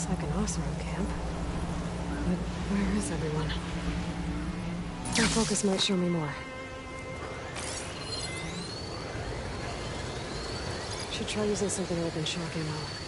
like an Oseram camp. But where is everyone? Their focus might show me more. Should try using something other than shock ammo.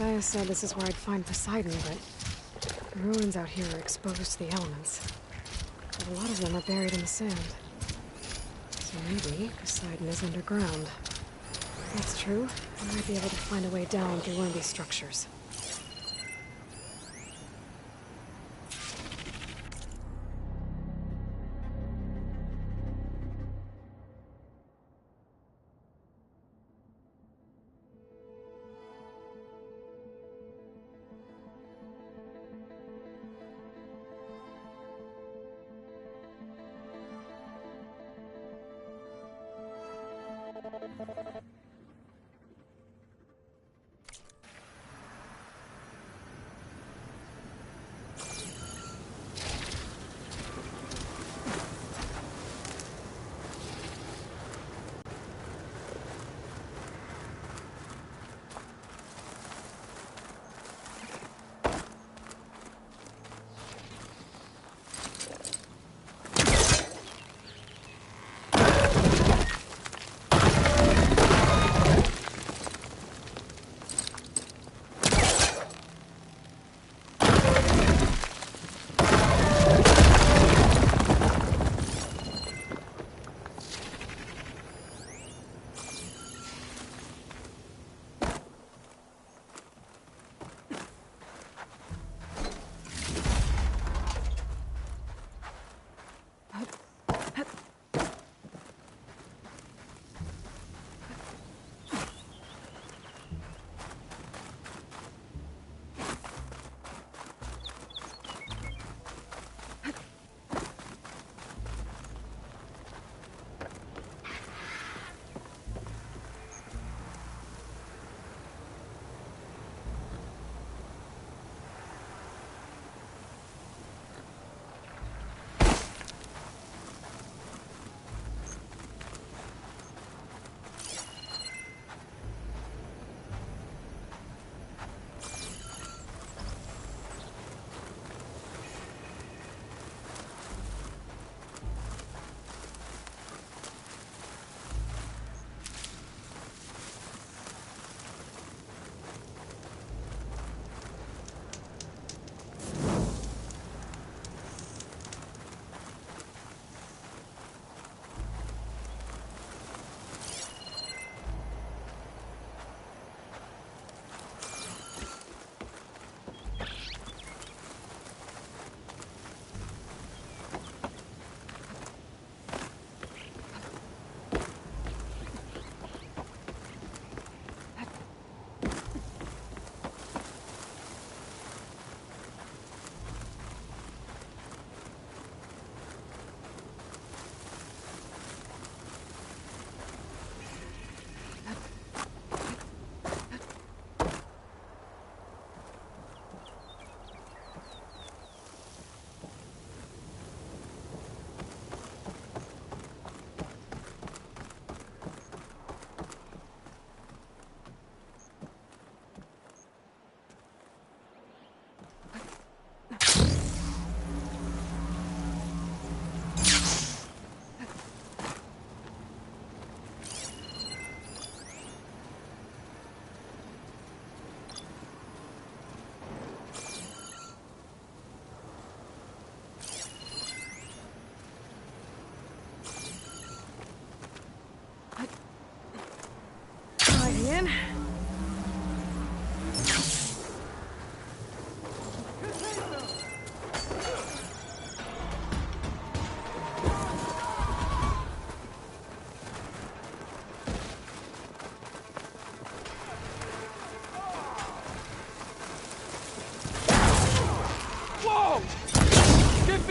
Gaia said this is where I'd find Poseidon, but the ruins out here are exposed to the elements. But a lot of them are buried in the sand. So maybe Poseidon is underground. If that's true, I might be able to find a way down through one of these structures.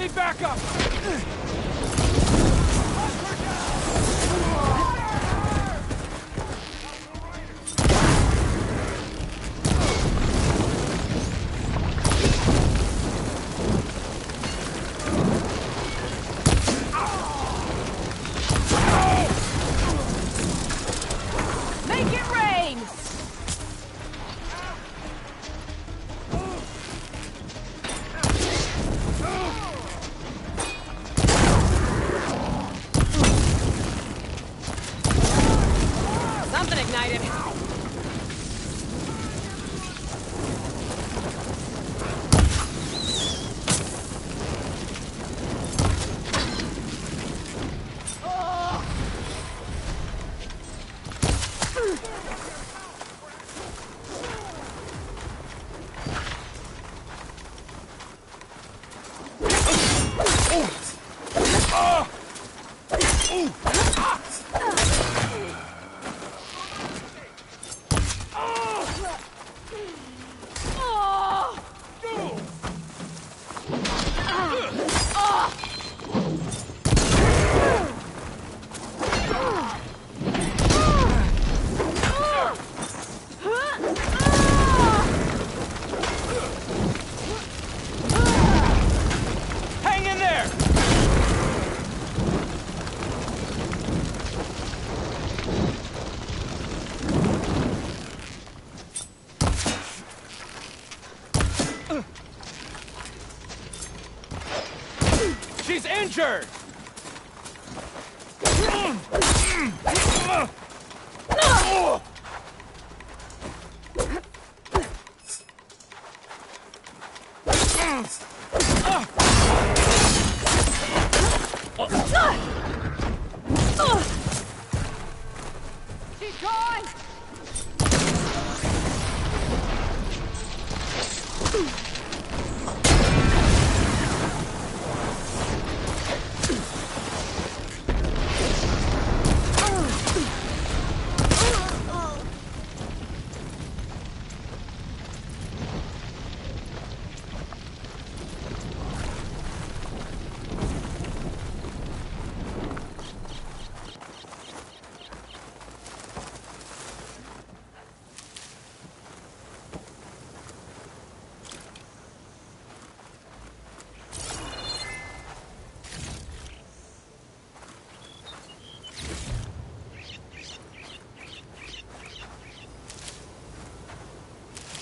need backup! Make it rain! Something ignited. Hang in there! She's injured! She's gone!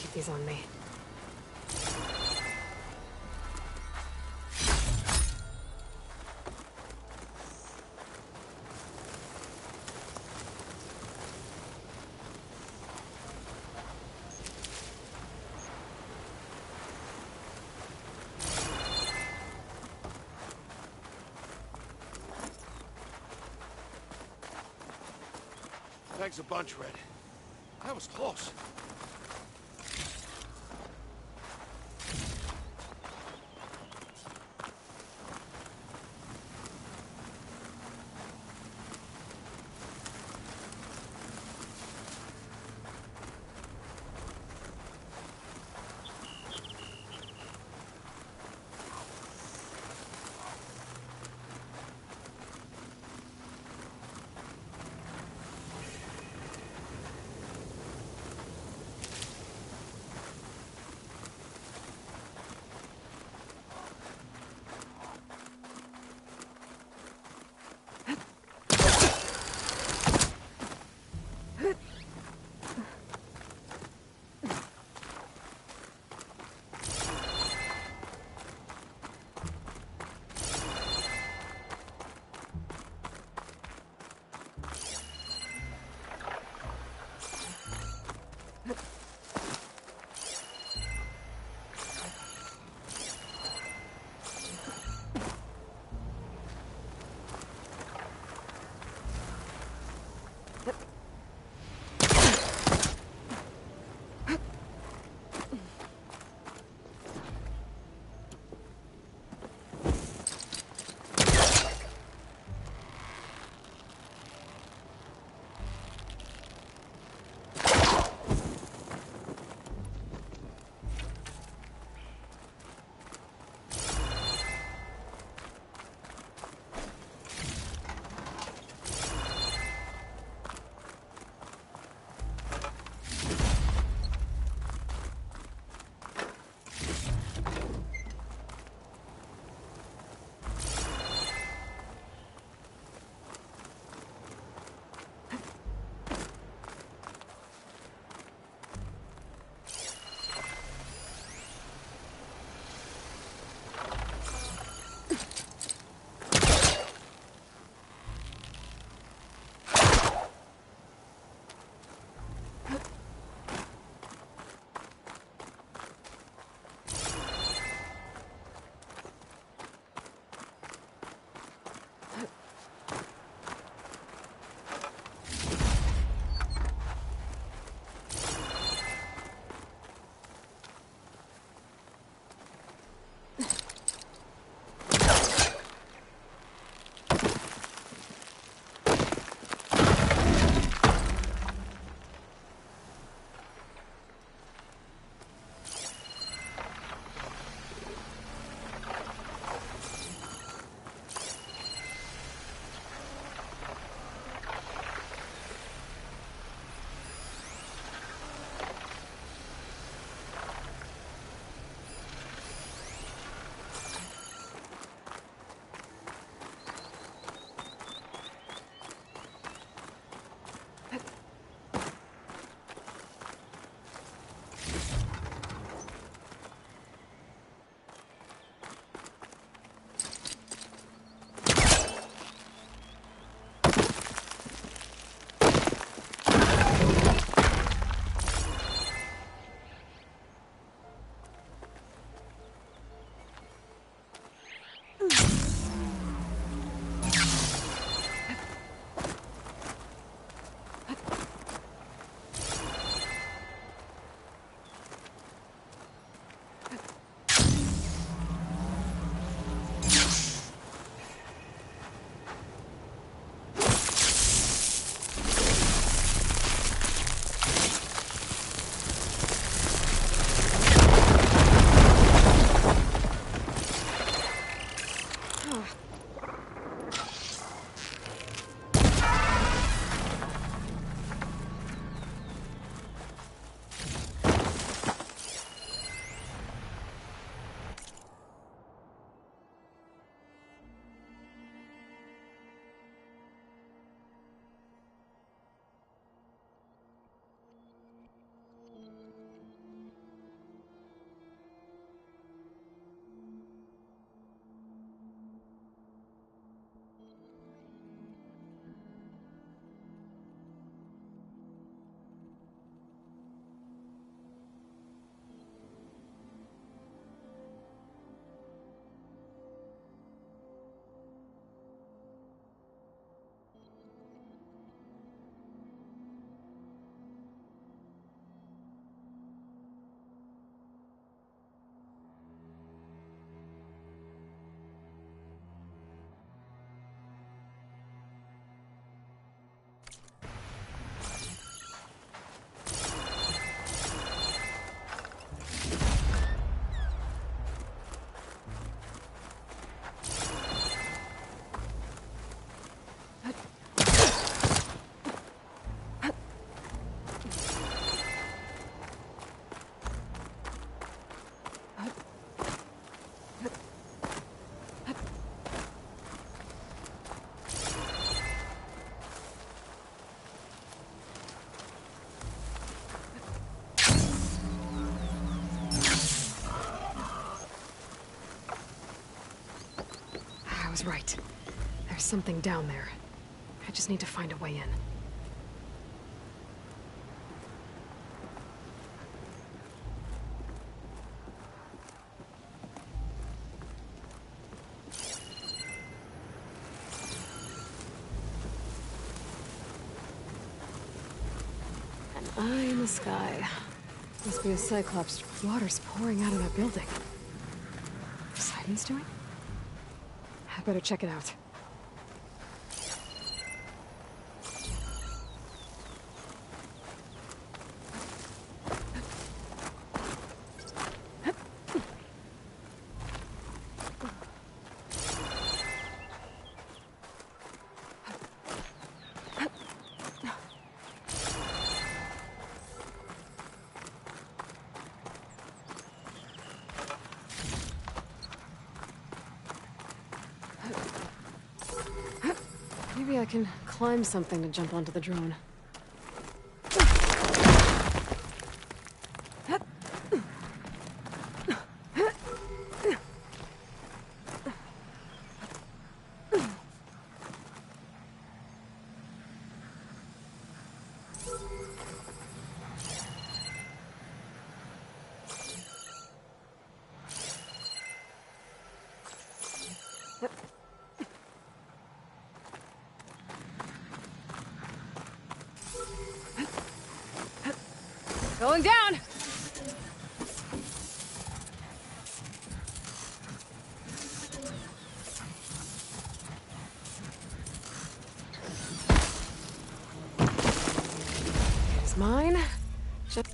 Keep these on me. Thanks a bunch, Red. I was close. Poindexter's right. There's something down there. I just need to find a way in. An eye in the sky. Must be a Cyclops. Water's pouring out of that building. Poseidon's doing? I better check it out. Maybe I can climb something to jump onto the drone. Going down! It's mine. Just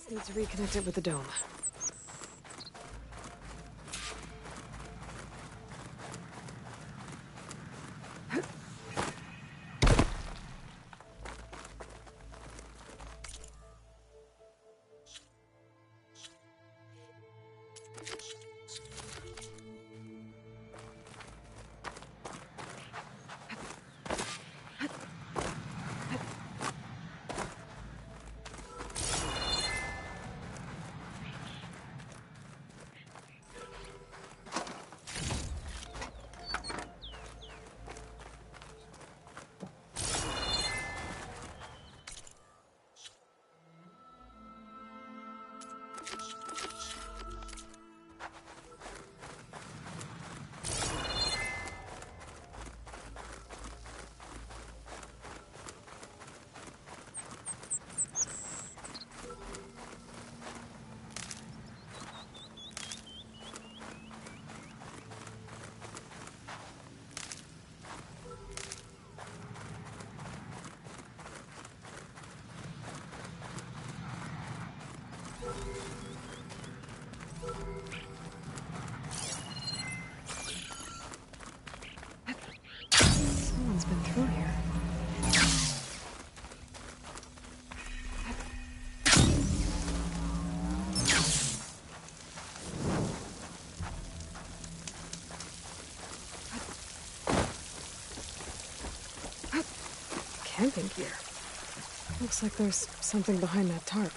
need to reconnect it with the dome. Someone's been through here. Camping gear. Looks like there's something behind that tarp.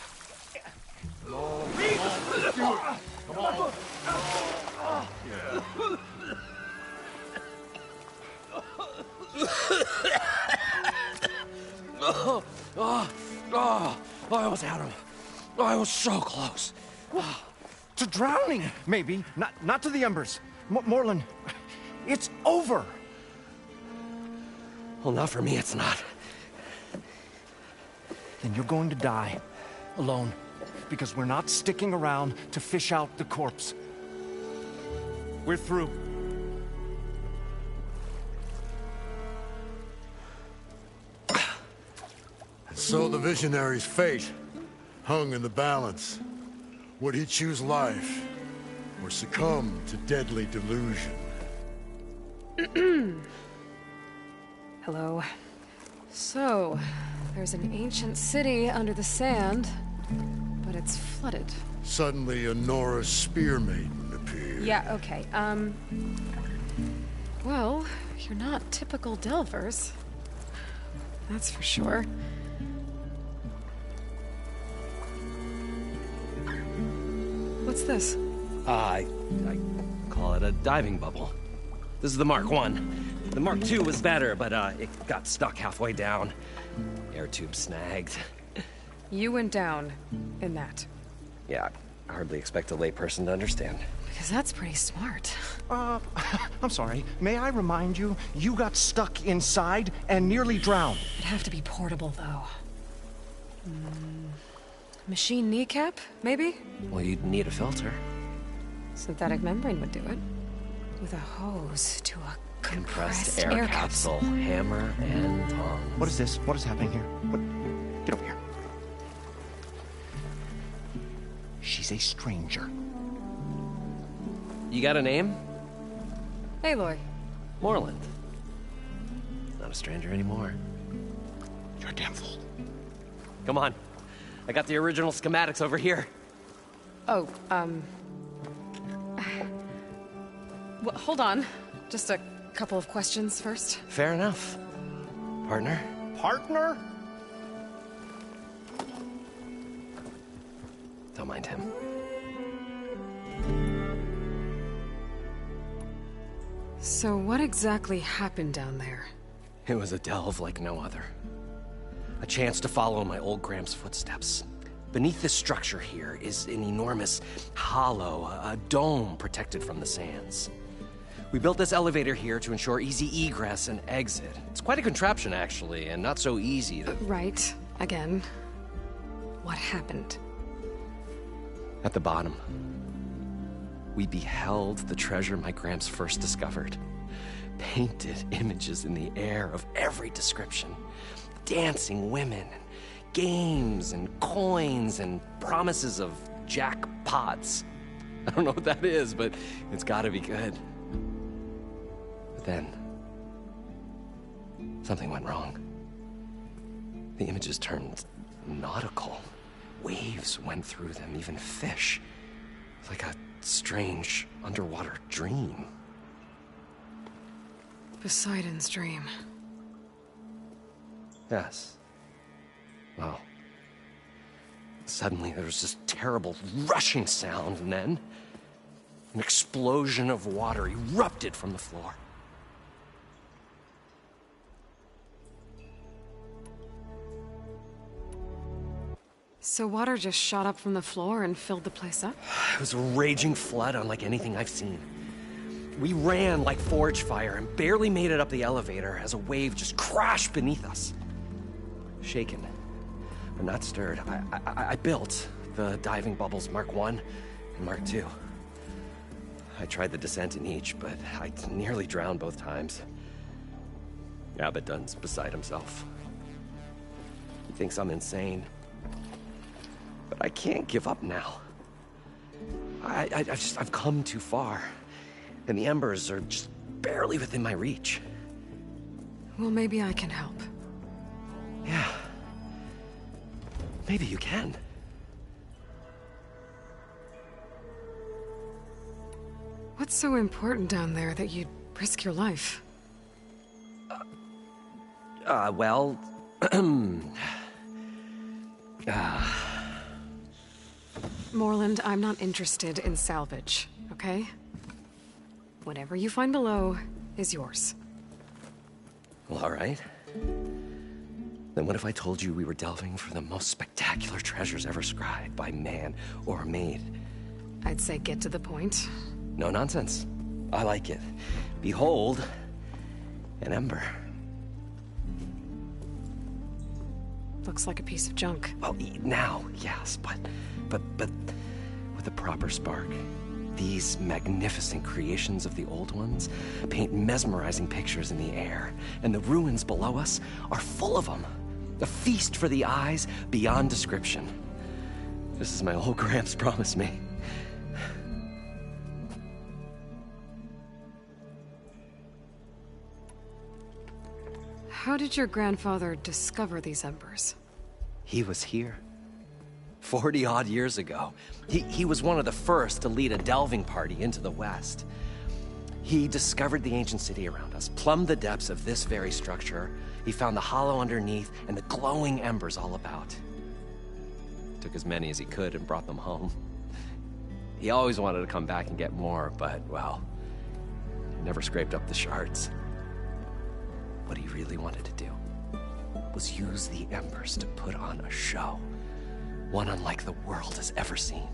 I almost had him. I was so close. To drowning, maybe. Not to the embers. Morlun, it's over. Well, not for me, it's not. Then you're going to die. Alone. Because we're not sticking around to fish out the corpse. We're through. So the visionary's fate hung in the balance. Would he choose life or succumb to deadly delusion? Hello. So, there's an ancient city under the sand, but it's flooded. Suddenly, a Nora spear maiden appeared. Yeah, okay. Well, you're not typical Delvers. That's for sure. What's this? I call it a diving bubble. This is the Mark I. The Mark II was better, but it got stuck halfway down. Air tube snagged. You went down in that. Yeah, I hardly expect a layperson to understand. Because that's pretty smart. I'm sorry. May I remind you, you got stuck inside and nearly drowned. It'd have to be portable, though. Machine kneecap, maybe? Well, you'd need a filter. Synthetic membrane would do it. With a hose to a Compressed air capsule, hammer and tongs. What is this? What is happening here? What? Get over here. She's a stranger. You got a name? Aloy. Moreland. Not a stranger anymore. You're a damn fool. Come on. I got the original schematics over here. Oh, well, hold on. Just a couple of questions first. Fair enough. Partner? Partner? Don't mind him. So what exactly happened down there? It was a delve like no other. A chance to follow my old Gram's footsteps. Beneath this structure here is an enormous hollow, a dome protected from the sands. We built this elevator here to ensure easy egress and exit. It's quite a contraption, actually, and not so easy to... Right. Again. What happened? At the bottom, we beheld the treasure my Gramps first discovered. Painted images in the air of every description. Dancing women, games and coins and promises of jackpots. I don't know what that is, but it's gotta be good. But then, something went wrong. The images turned nautical. Waves went through them, even fish. Like a strange underwater dream. Poseidon's dream. Yes. Well, suddenly there was this terrible rushing sound, and then an explosion of water erupted from the floor. So water just shot up from the floor and filled the place up? It was a raging flood unlike anything I've seen. We ran like forge fire and barely made it up the elevator as a wave just crashed beneath us. Shaken, but not stirred, I built the diving bubbles Mark I and Mark II. I tried the descent in each, but I nearly drowned both times. Abaddon's beside himself. He thinks I'm insane. But I can't give up now. I've come too far. And the embers are just barely within my reach. Well, maybe I can help. Yeah. Maybe you can. What's so important down there that you'd risk your life? Well... Moreland, I'm not interested in salvage, okay? Whatever you find below is yours. Well, all right. Then what if I told you we were delving for the most spectacular treasures ever scribed by man or maid? I'd say get to the point. No nonsense. I like it. Behold, an ember. Looks like a piece of junk. Well, now, yes, but with a proper spark. These magnificent creations of the old ones paint mesmerizing pictures in the air, and the ruins below us are full of them. A feast for the eyes beyond description. This is my old Gramps promised me. How did your grandfather discover these embers? He was here. 40-odd years ago. He was one of the first to lead a delving party into the West. He discovered the ancient city around us, plumbed the depths of this very structure. He found the hollow underneath and the glowing embers all about. Took as many as he could and brought them home. He always wanted to come back and get more, but, well, he never scraped up the shards. What he really wanted to do was use the embers to put on a show. One unlike the world has ever seen.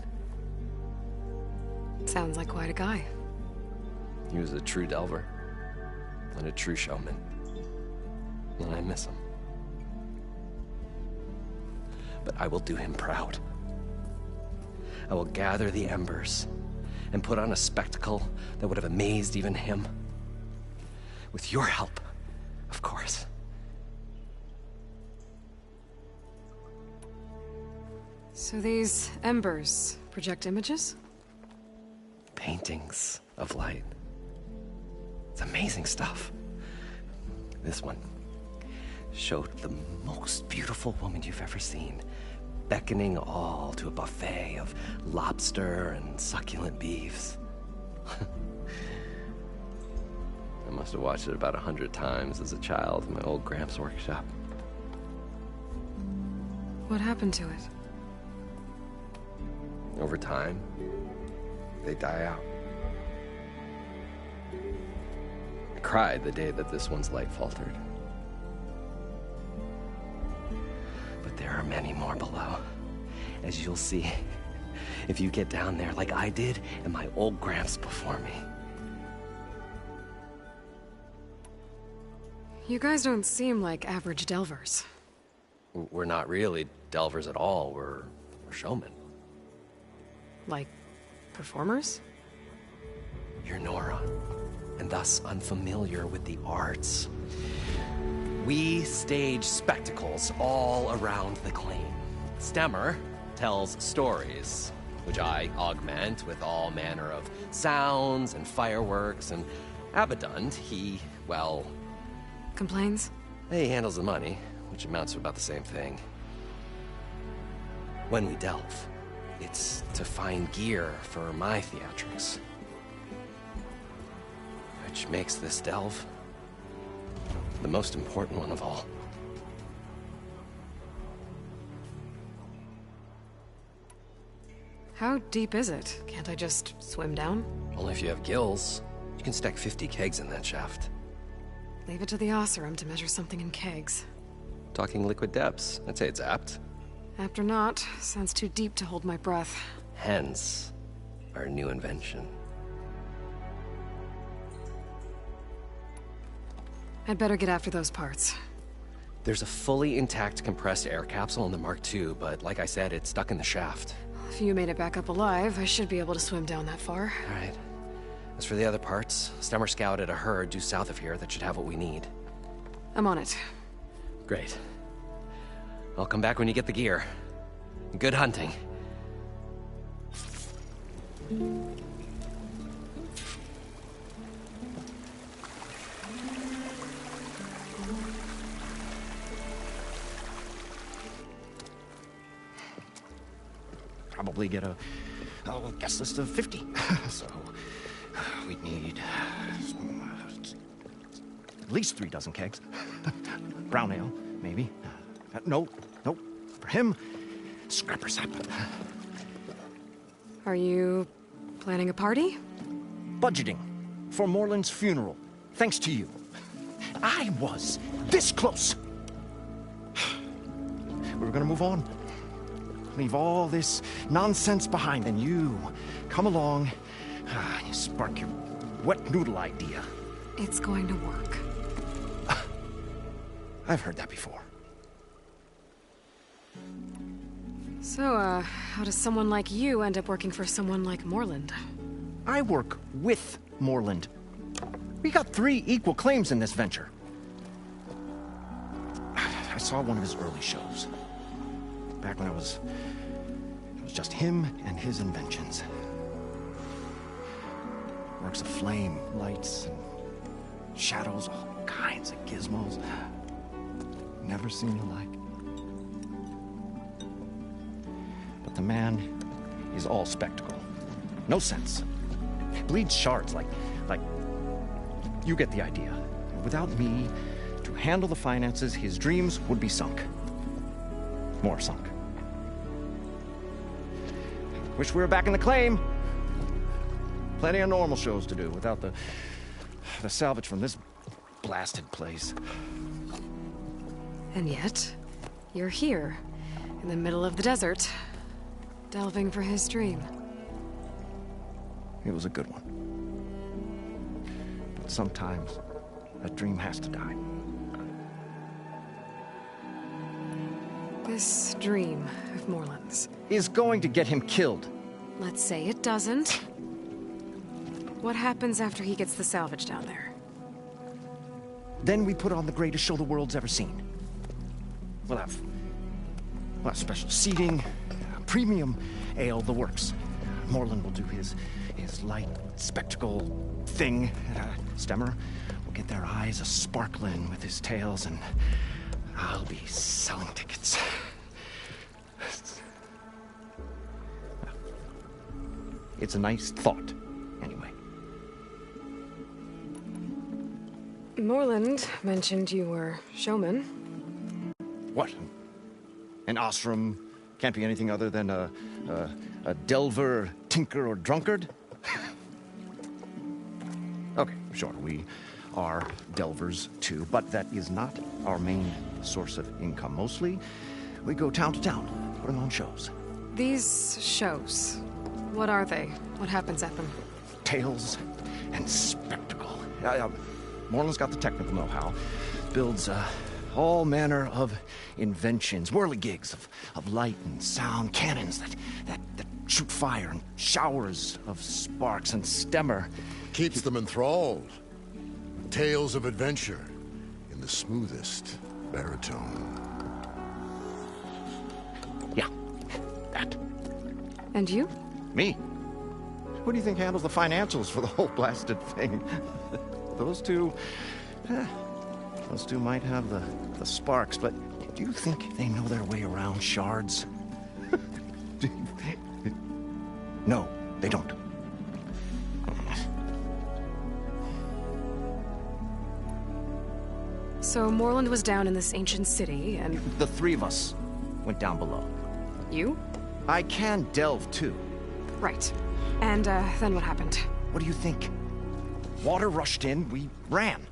Sounds like quite a guy. He was a true delver and a true showman. And I miss him. But I will do him proud. I will gather the embers and put on a spectacle that would have amazed even him. With your help, of course. So these embers project images? Paintings of light. It's amazing stuff. This one showed the most beautiful woman you've ever seen, beckoning all to a buffet of lobster and succulent beefs. I must have watched it about 100 times as a child in my old Gramps' workshop. What happened to it? Over time, they die out. I cried the day that this one's light faltered. But there are many more below, as you'll see if you get down there like I did and my old Gramps before me. You guys don't seem like average delvers. We're not really delvers at all, we're showmen. Like, performers? You're Nora, and thus unfamiliar with the arts. We stage spectacles all around the claim. Stemmer tells stories, which I augment with all manner of sounds and fireworks, and Abadund, he, well... Complains? He handles the money, which amounts to about the same thing. When we delve, it's to find gear for my theatrics. Which makes this delve the most important one of all. How deep is it? Can't I just swim down? Only if you have gills. You can stack 50 kegs in that shaft. Leave it to the Oseram to measure something in kegs. Talking liquid depths, I'd say it's apt. Apt or not, sounds too deep to hold my breath. Hence, our new invention. I'd better get after those parts. There's a fully intact compressed air capsule in the Mark II, but like I said, it's stuck in the shaft. If you made it back up alive, I should be able to swim down that far. All right. As for the other parts, Stemmer scouted a herd due south of here that should have what we need. I'm on it. Great. I'll come back when you get the gear. Good hunting. Probably get a guest list of 50. So we'd need at least 3 dozen kegs. Brown ale, maybe. No. For him, scrapper sap. Are you planning a party? Budgeting for Morland's funeral, thanks to you. I was this close. We were gonna move on. Leave all this nonsense behind, and you come along and you spark your wet noodle idea. It's going to work. I've heard that before. So, how does someone like you end up working for someone like Morland? I work with Morland. We got 3 equal claims in this venture. I saw one of his early shows. Back when it was just him and his inventions. Works of flame, lights, and shadows, all kinds of gizmos. Never seen the like. But the man is all spectacle. No sense. Bleeds shards like... You get the idea. Without me to handle the finances, his dreams would be sunk. More sunk. Wish we were back in the claim. Plenty of normal shows to do without the salvage from this blasted place. And yet, you're here, in the middle of the desert, delving for his dream. It was a good one. But sometimes, that dream has to die. This dream of Morland's. Is going to get him killed. Let's say it doesn't. What happens after he gets the salvage down there? Then we put on the greatest show the world's ever seen. We'll have special seating, premium ale, the works. Morland will do his light spectacle thing. Stemmer will get their eyes a-sparkling with his tales, and I'll be selling tickets. It's a nice thought, anyway. Morland mentioned you were showman. What? An Osram can't be anything other than a delver, tinker, or drunkard? Okay, sure, we are delvers too, but that is not our main source of income. Mostly, we go town to town, putting on shows. These shows, what are they? What happens at them? Tales and spectacle. Morland's got the technical know-how. Builds all manner of inventions, whirligigs of light and sound, cannons that shoot fire, and showers of sparks, and Stemmer Keeps them enthralled. Tales of adventure in the smoothest baritone. Yeah, that. And you? Me? Who do you think handles the financials for the whole blasted thing? Those two might have the sparks, but do you think they know their way around shards? No, they don't. So Morland was down in this ancient city, and... The three of us went down below. You? I can delve, too. Right. And, then what happened? What do you think? Water rushed in, we ran.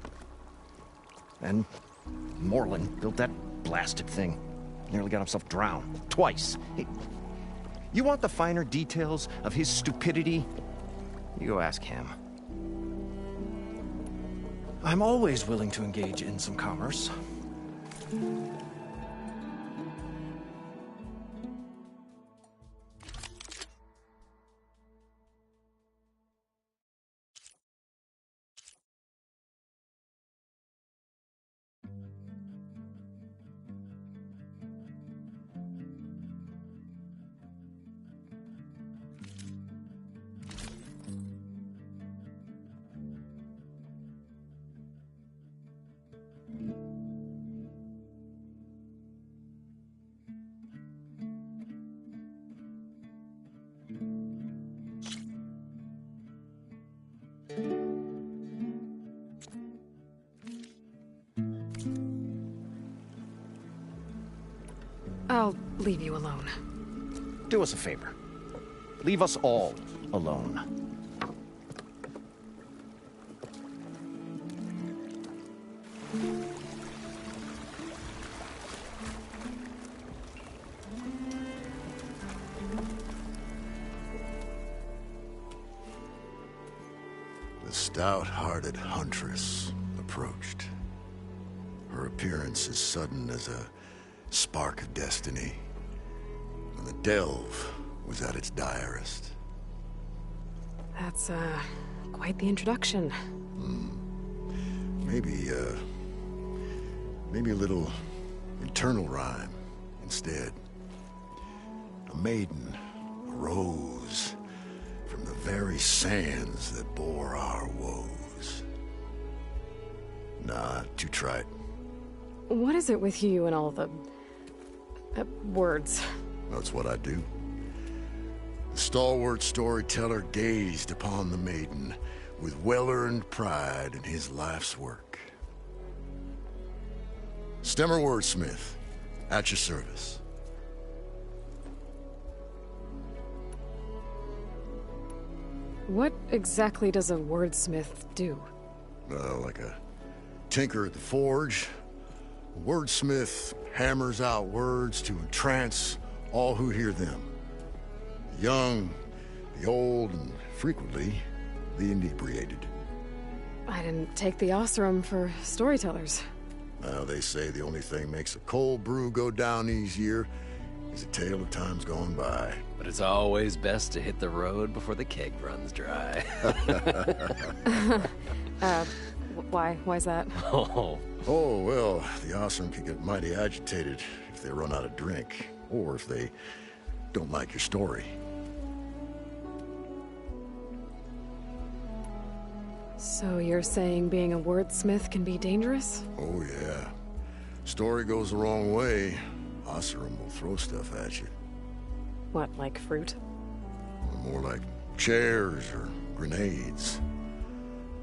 Then Morland built that blasted thing. Nearly got himself drowned. Twice. You want the finer details of his stupidity? You go ask him. I'm always willing to engage in some commerce. I'll leave you alone. Do us a favor. Leave us all alone. The stout-hearted huntress approached. Her appearance as sudden as a spark of destiny, when the delve was at its direst. That's, quite the introduction. Maybe a little internal rhyme instead. A maiden arose from the very sands that bore our woes. Nah, too trite. What is it with you and all the... words? That's what I do. The stalwart storyteller gazed upon the maiden with well-earned pride in his life's work. Stemmer Wordsmith, at your service. What exactly does a wordsmith do? Like a tinker at the forge. A wordsmith hammers out words to entrance all who hear them. The young, the old, and frequently, the inebriated. I didn't take the Oseram for storytellers. Now, they say the only thing makes a cold brew go down easier is a tale of times gone by. But it's always best to hit the road before the keg runs dry. Why's that? Oh, Well, the Oseram can get mighty agitated if they run out of drink, or if they don't like your story. So you're saying being a wordsmith can be dangerous? Oh, yeah. Story goes the wrong way, Oseram will throw stuff at you. What, like fruit? Or more like chairs or grenades.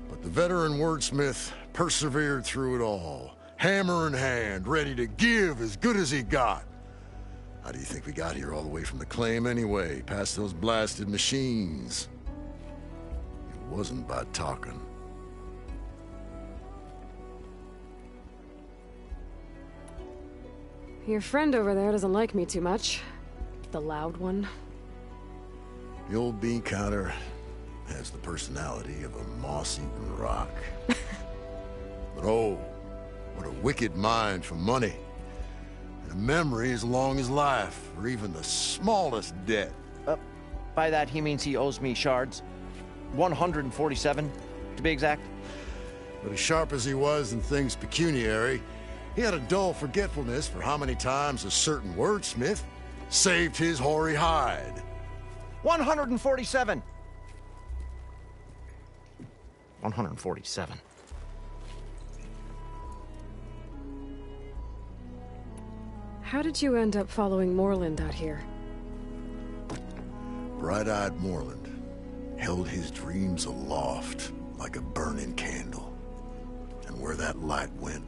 But the veteran wordsmith persevered through it all, hammer in hand, ready to give as good as he got. How do you think we got here all the way from the claim anyway, past those blasted machines? It wasn't by talking. Your friend over there doesn't like me too much. The loud one. The old bean counter has the personality of a moss-eaten rock. But oh, what a wicked mind for money. And a memory as long as life, or even the smallest debt. By that, he means he owes me shards. 147, to be exact. But as sharp as he was in things pecuniary, he had a dull forgetfulness for how many times a certain wordsmith saved his hoary hide. 147! 147. How did you end up following Morland out here? Bright-eyed Morland held his dreams aloft like a burning candle. And where that light went,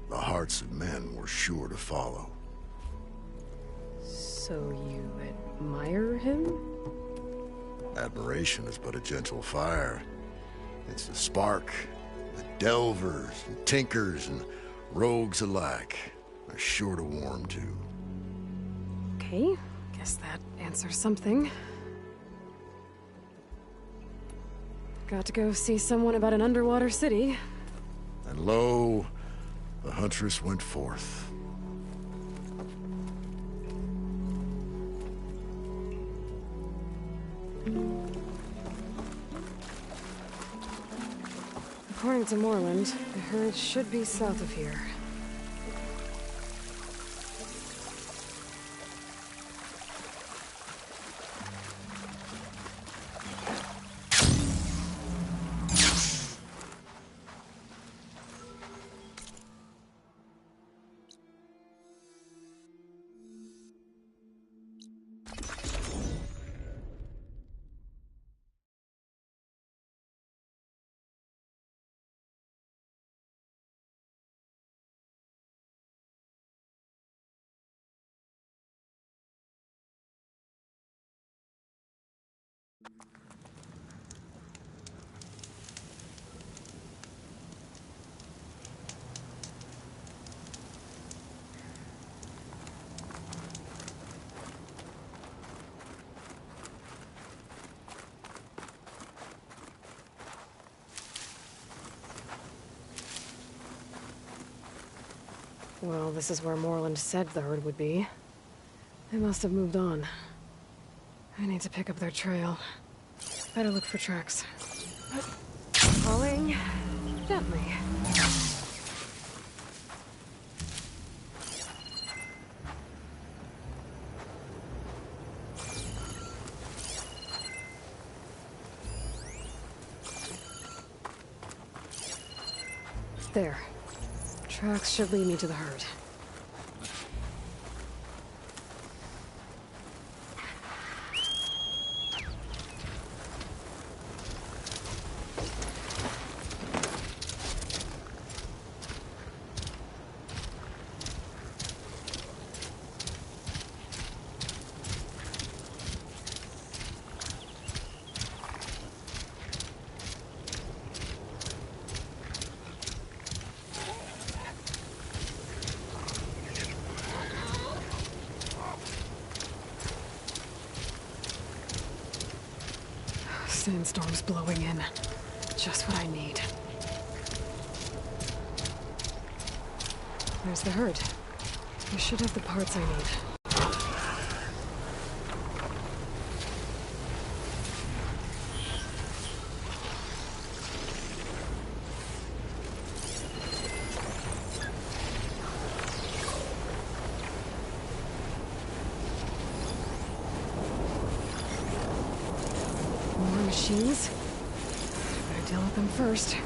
the hearts of men were sure to follow. So you admire him? Admiration is but a gentle fire. It's the spark that delvers and tinkers and rogues alike are sure to warm to. Okay, guess that answers something. Got to go see someone about an underwater city. And lo, the huntress went forth. According to Morland, the herd should be south of here. Well, this is where Morland said the herd would be. They must have moved on. I need to pick up their trail. Better look for tracks. Falling gently. There. Tracks should lead me to the herd. sandstorm's blowing in. Just what I need. There's the herd. I should have the parts I need. More machines? Better deal with them first.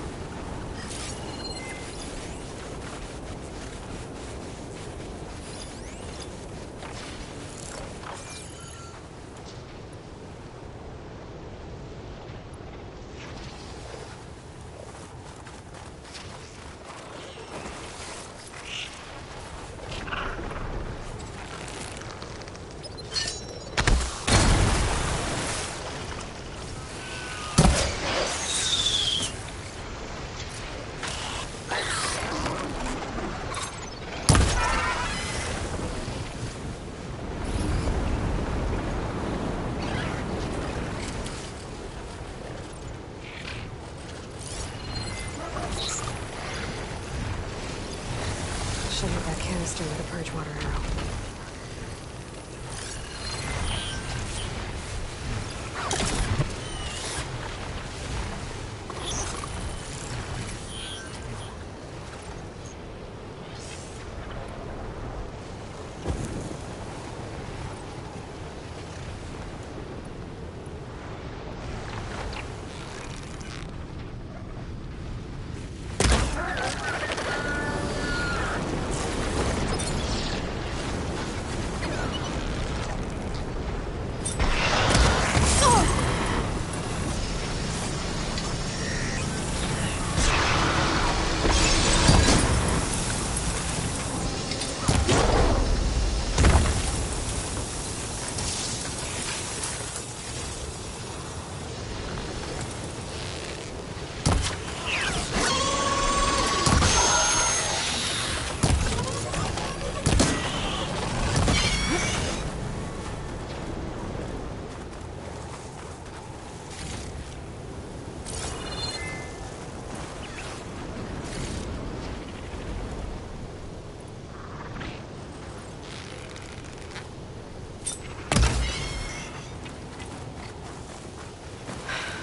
Shut up that canister with a purge water arrow.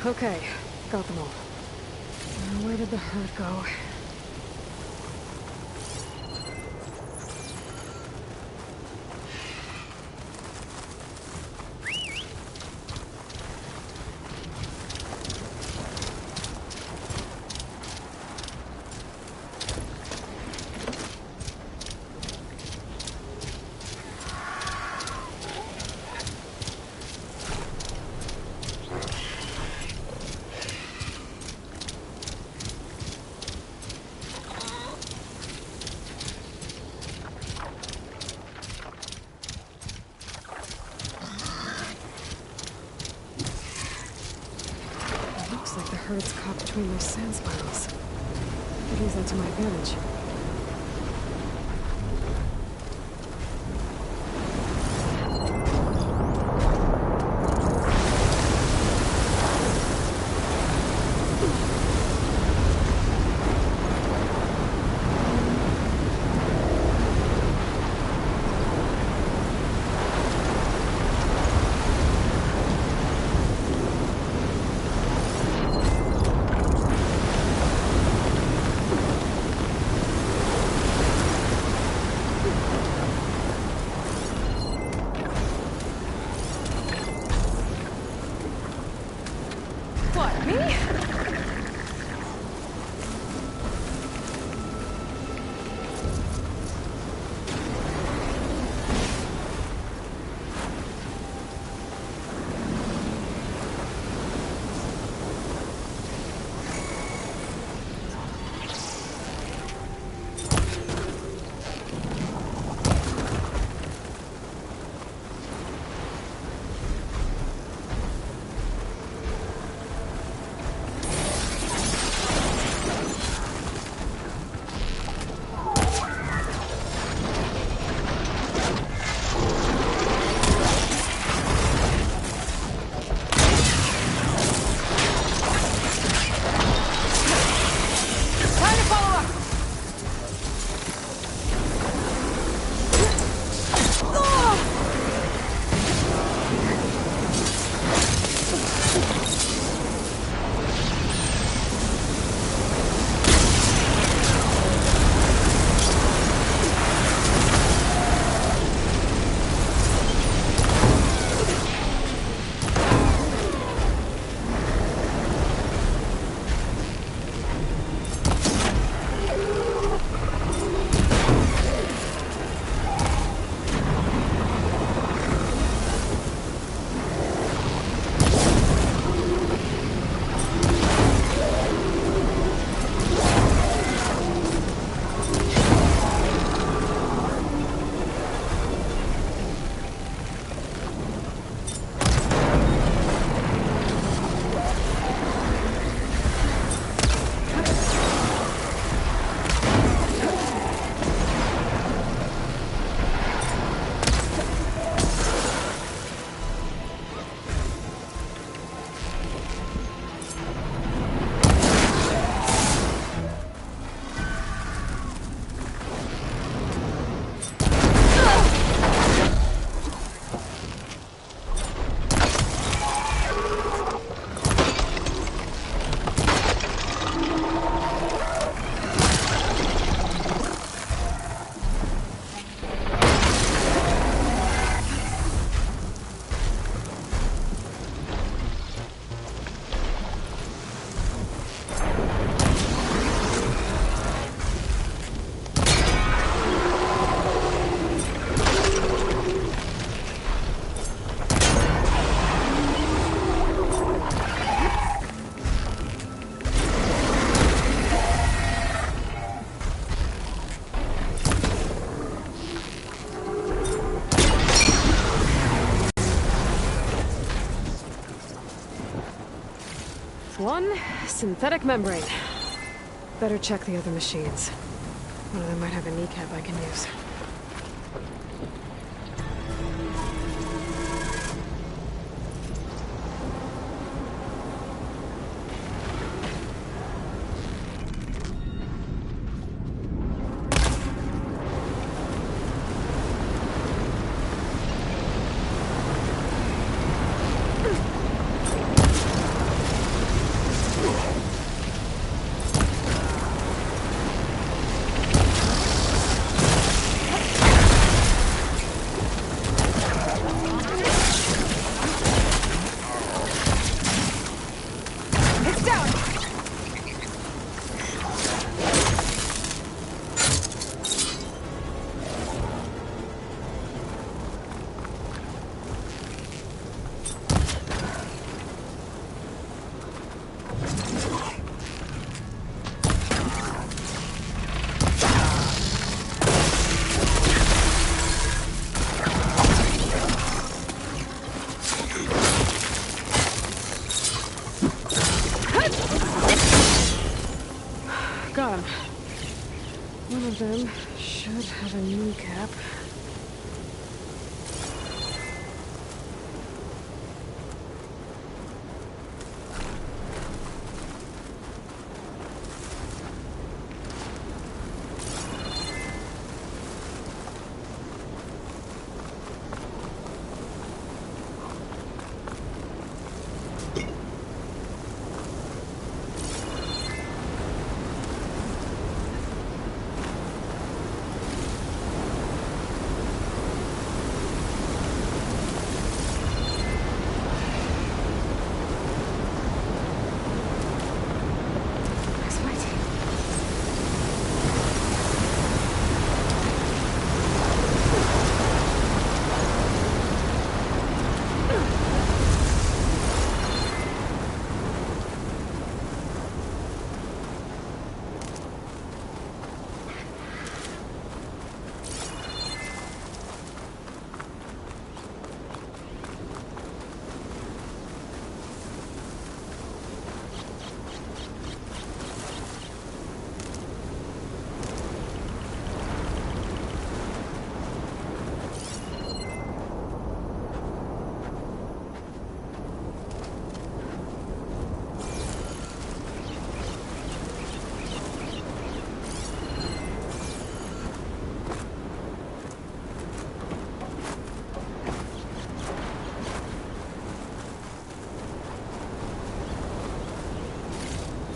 Okay, got them all. Now, where did the herd go? Like the herd's caught between those sand spirals. I could use that to my advantage. one synthetic membrane. Better check the other machines. One of them might have a kneecap I can use. Got him. One of them should have a kneecap.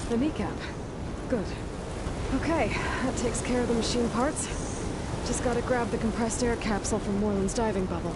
The kneecap. Good. Okay, that takes care of the machine parts. Just gotta grab the compressed air capsule from Moreland's diving bubble.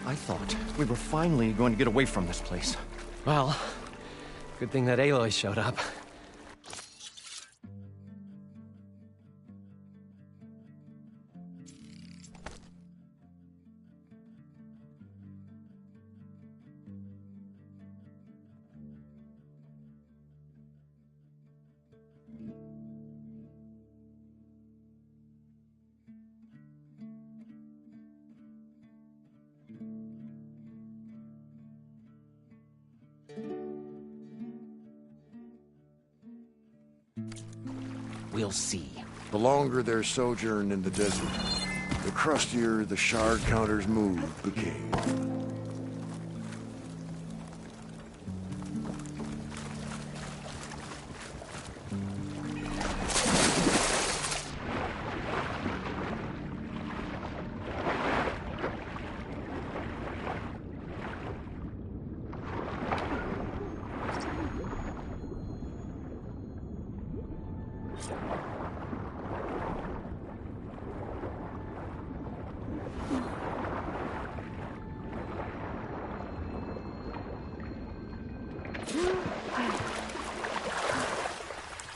I thought we were finally going to get away from this place. Well, good thing that Aloy showed up. We'll see. The longer their sojourn in the desert, the crustier the shard counter's mood became.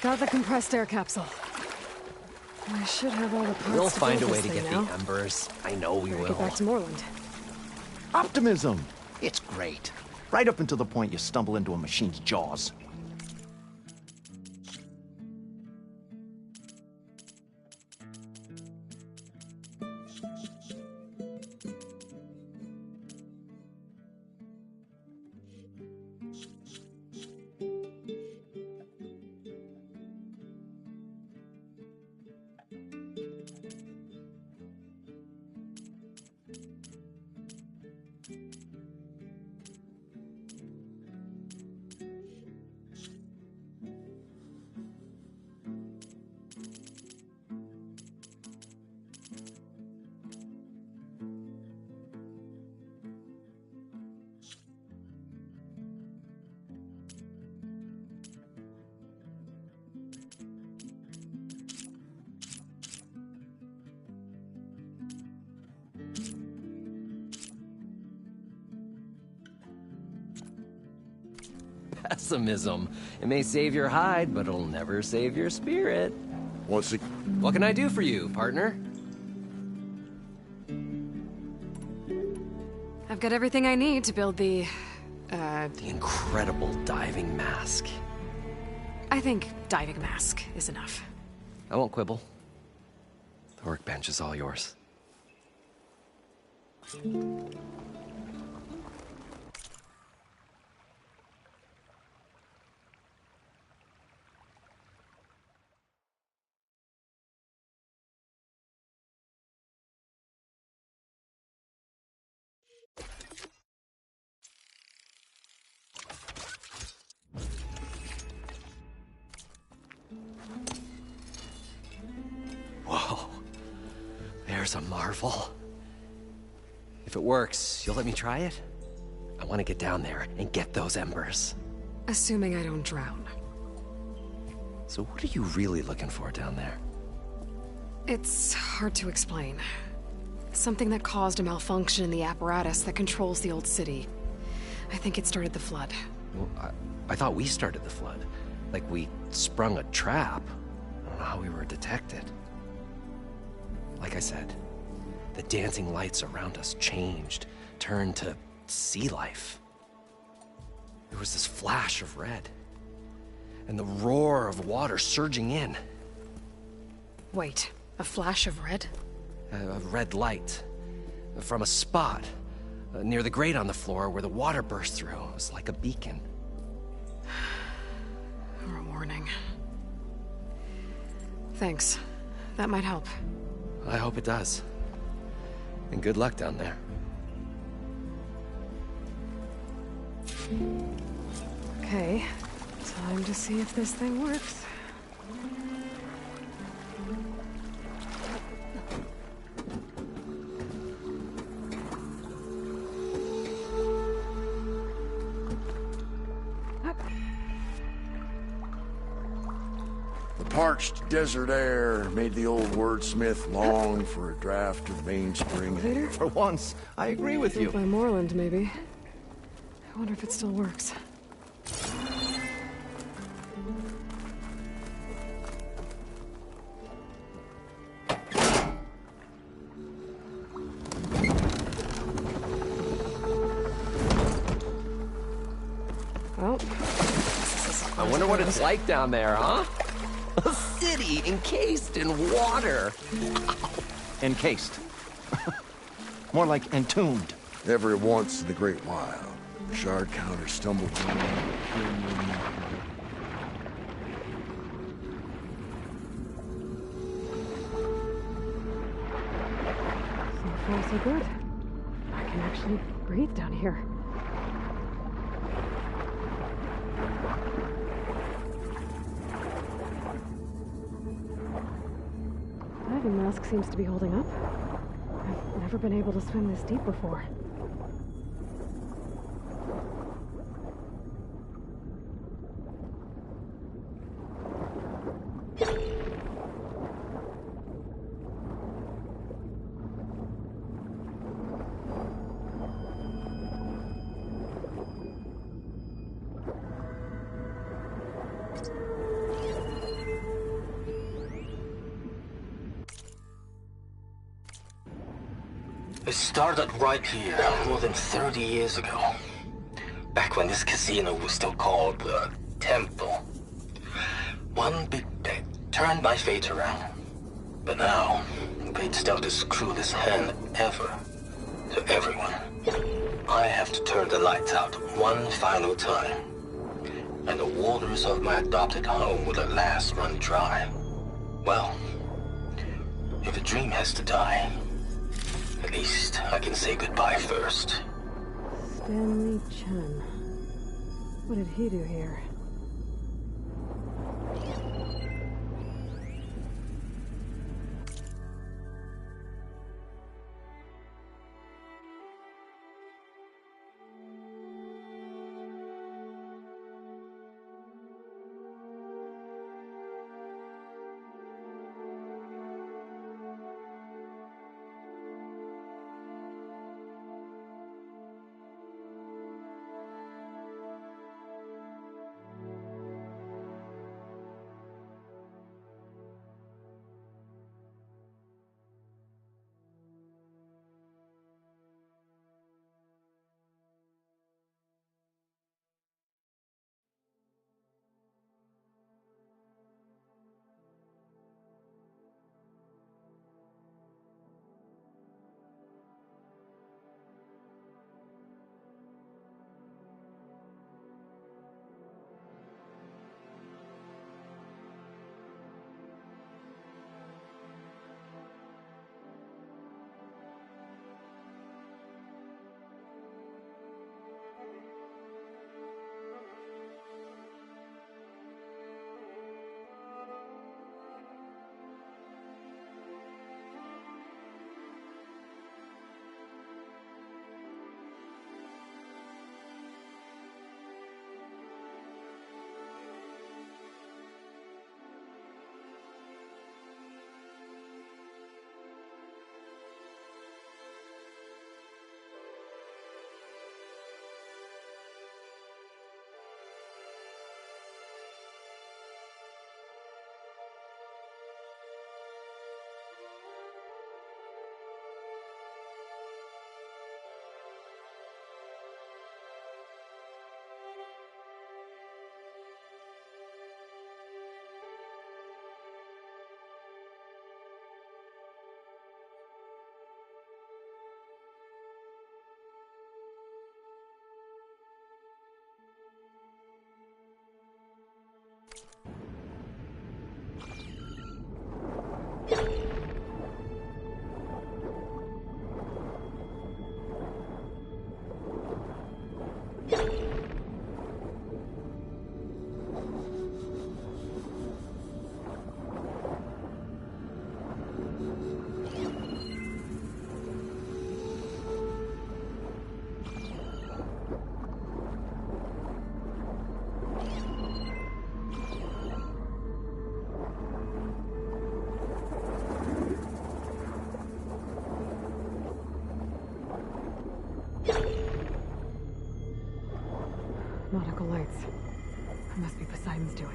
Got the compressed air capsule. I should have all the parts We'll to find a build way this to get thing now. the embers. I know we Better will. get back to Moreland. Optimism! It's great. Right up until the point you stumble into a machine's jaws. Pessimism. It may save your hide, but it'll never save your spirit. What's it? What can I do for you, partner? I've got everything I need to build the... The incredible diving mask. I think diving mask is enough. I won't quibble. The workbench is all yours. Whoa. There's a marvel. If it works, you'll let me try it? I want to get down there and get those embers. Assuming I don't drown. So what are you really looking for down there? It's hard to explain. Something that caused a malfunction in the apparatus that controls the old city. I think it started the flood. Well, I thought we started the flood. Like we sprung a trap. I don't know how we were detected. Like I said, the dancing lights around us changed, turned to sea life. There was this flash of red, and the roar of water surging in. Wait, a flash of red? A red light from a spot near the grate on the floor where the water burst through. It was like a beacon. Or a warning. Thanks. That might help. I hope it does. And good luck down there. Okay, time to see if this thing works. The parched desert air made the old wordsmith long for a draft of mainspring air. Later? For once, I agree with Built you. by Moreland, maybe. I wonder if it still works. Well, I wonder what it's like down there, huh? A city encased in water. Encased. More like entombed. Every once in the great while, the shard counter stumbled. so far so good. I can actually breathe down here. Diving mask seems to be holding up. I've never been able to swim this deep before. It started right here, more than 30 years ago. Back when this casino was still called the Temple. One big bet turned my fate around. But now, fate's dealt this cruelest hand ever to everyone. I have to turn the lights out one final time. And the waters of my adopted home will at last run dry. Well, if a dream has to die, at least I can say goodbye first. Stanley Chen. What did he do here? Nautical lights. It must be Poseidon's doing.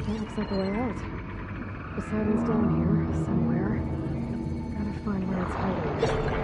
That looks like a way out. Poseidon's down here, somewhere. Gotta find where it's hiding.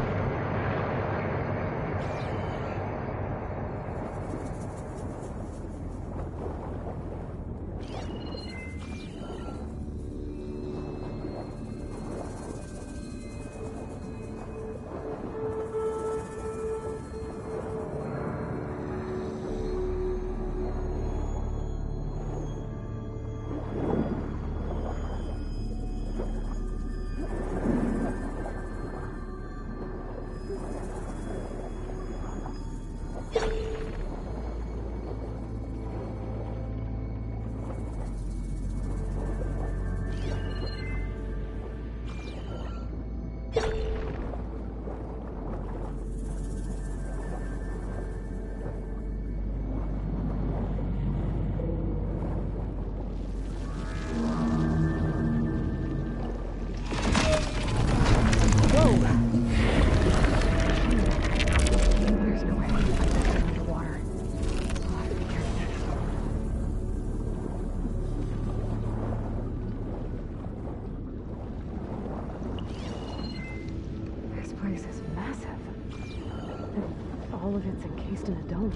all of it's encased in a dome.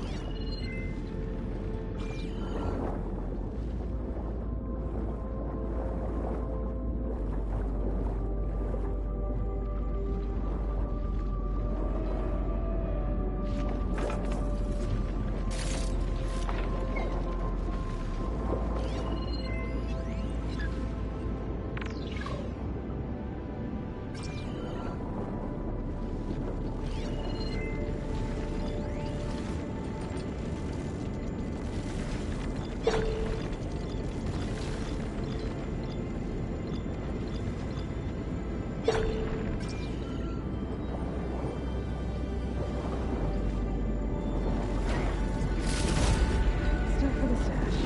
Still for the stash.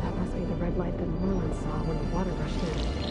That must be the red light that Merlin saw when the water rushed in.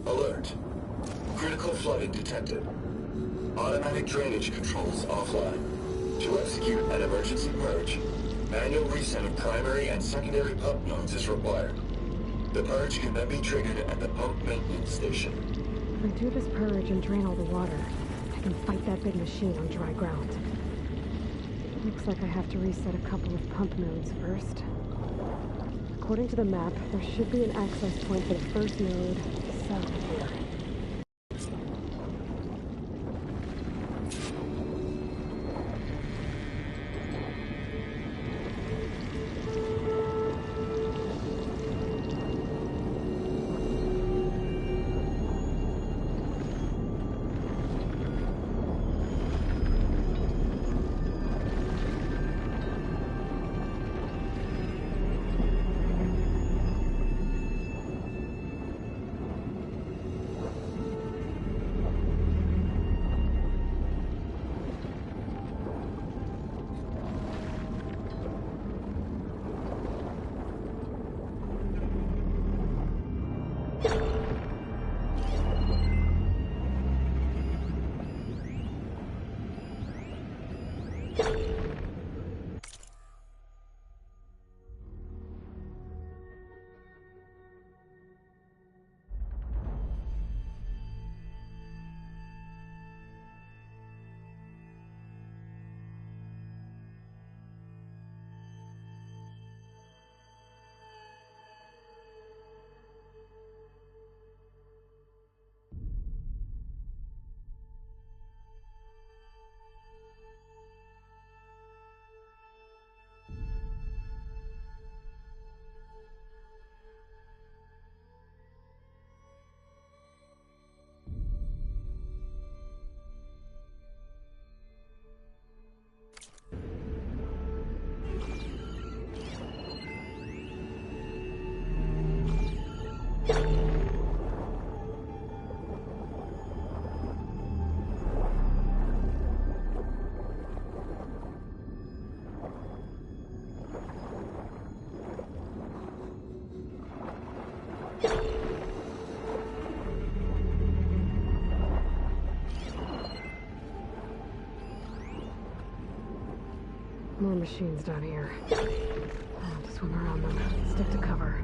Alert. Critical flooding detected. Automatic drainage controls offline. To execute an emergency purge, manual reset of primary and secondary pump nodes is required. The purge can then be triggered at the pump maintenance station. If I do this purge and drain all the water, I can fight that big machine on dry ground. Looks like I have to reset a couple of pump nodes first. According to the map, there should be an access point for the first node south of here. More machines down here. I'll have to swim around them. Stick to cover.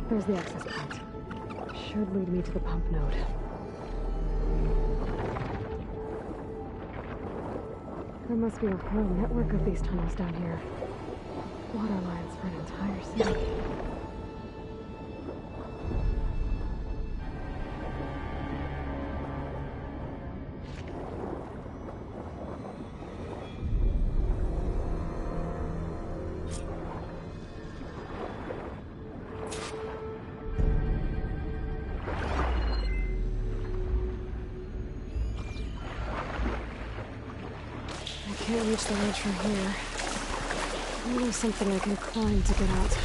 There's the access point. Should lead me to the pump node. There must be a whole network of these tunnels down here. Water lines for an entire city. I can't reach the ledge from here. Maybe there's something I can climb to get out.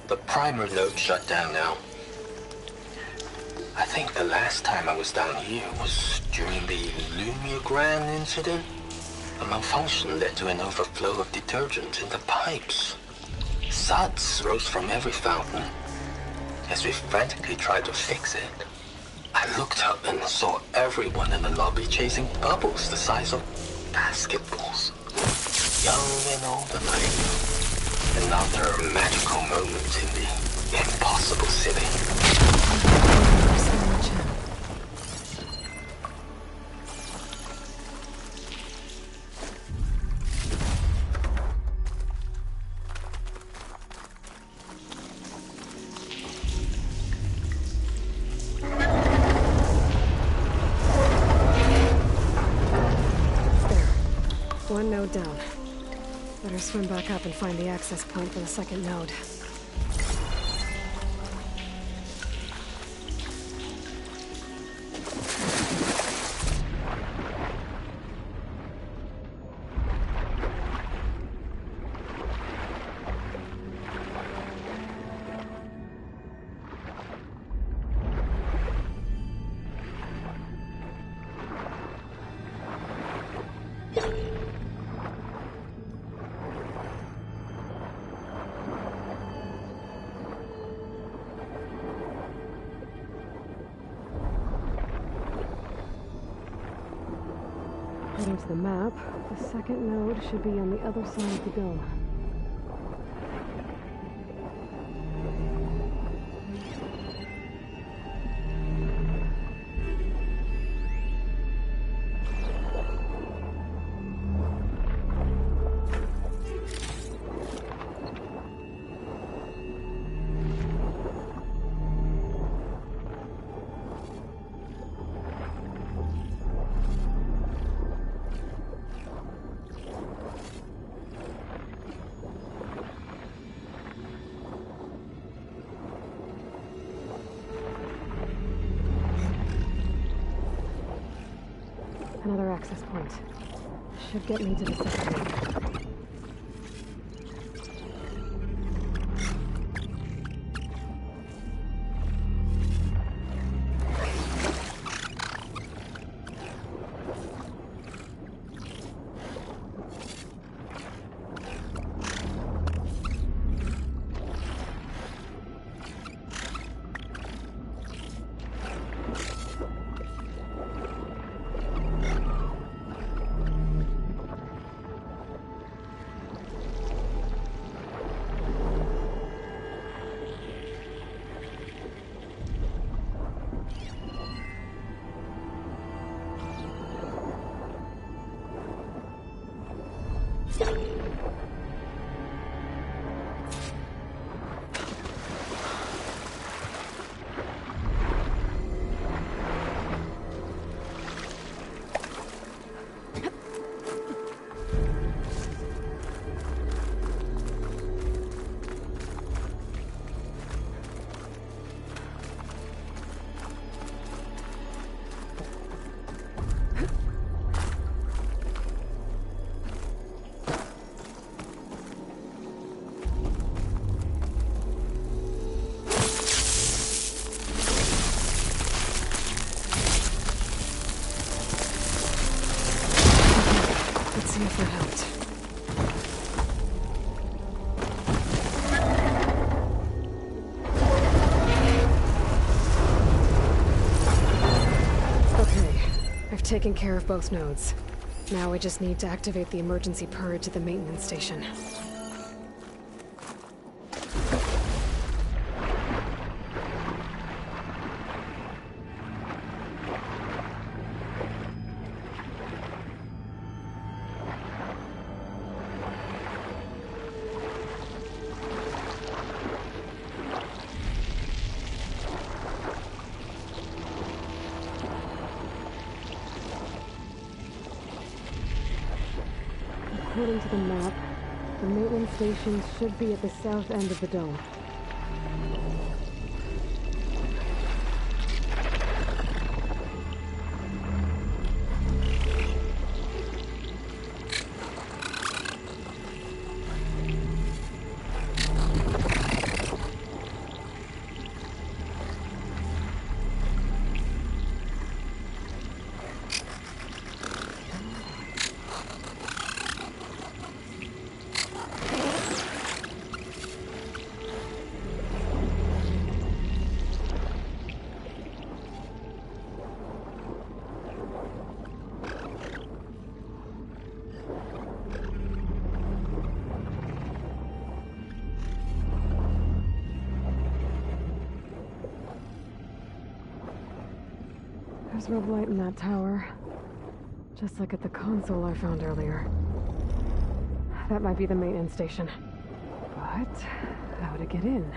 The primer node shut down now. I think the last time I was down here was during the Lumiogran incident. A malfunction led to an overflow of detergent in the pipes. Suds rose from every fountain. As we frantically tried to fix it, I looked up and saw everyone in the lobby chasing bubbles the size of basketballs. Young and old alike. Another magical moment in the impossible city. One node down. Better swim back up and find the access point for the second node. According to the map, the second node should be on the other side of the dome. Another access point. Should get me to the second node. If it helped. Okay, I've taken care of both nodes. Now I just need to activate the emergency purge at the maintenance station. According to the map, the maintenance station should be at the south end of the dome. There's red light in that tower. Just like at the console I found earlier. That might be the maintenance station. But how to get in?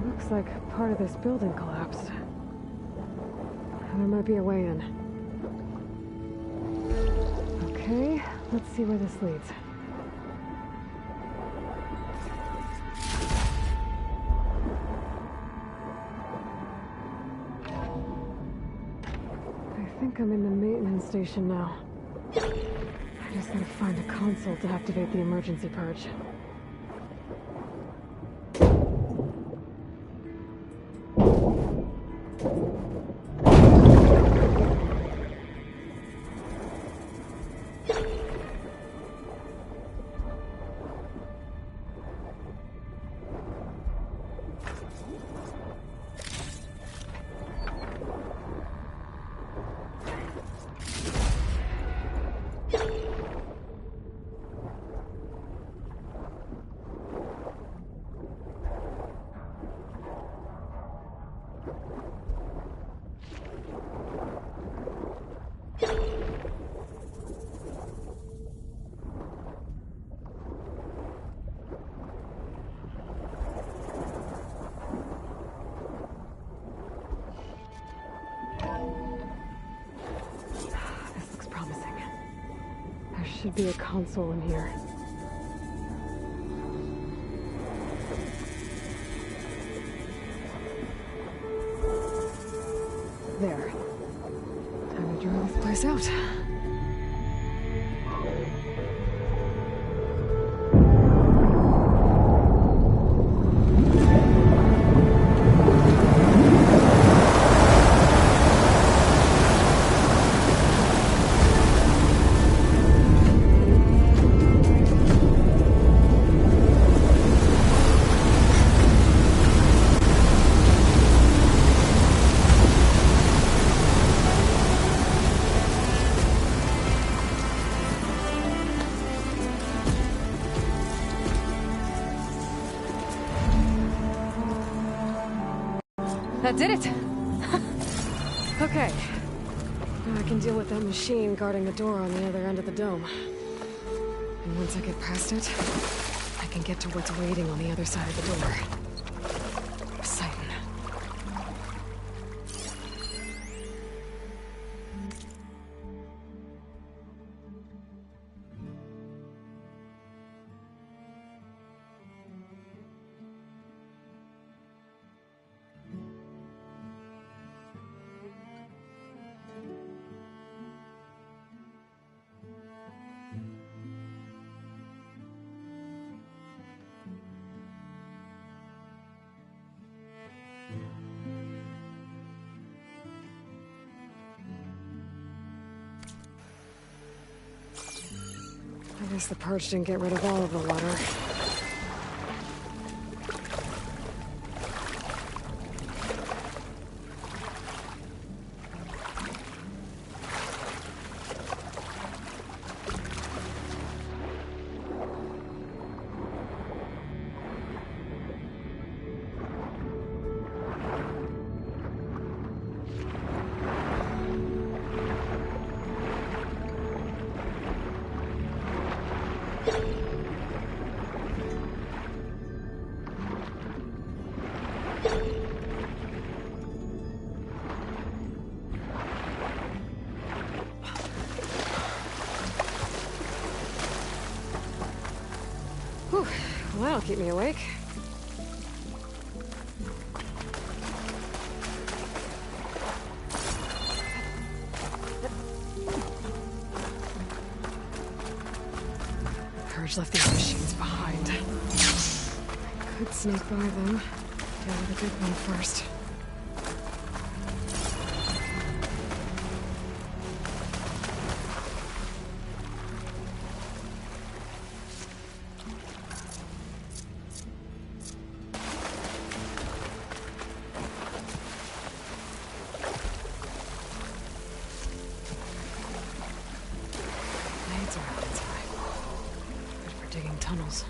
Looks like part of this building collapsed. There might be a way in. Okay, let's see where this leads. I think I'm in the maintenance station now. I just gotta find a console to activate the emergency purge. Should be a console in here. There. Time to draw this place out. That did it! Okay. Now I can deal with that machine guarding the door on the other end of the dome. And once I get past it, I can get to what's waiting on the other side of the door. Poseidon. I guess the purge didn't get rid of all of the water. Whew. Well, that'll keep me awake. The purge left these machines behind. I could sneak by them. Deal with the big one first. Blades are out of time. Good for digging tunnels.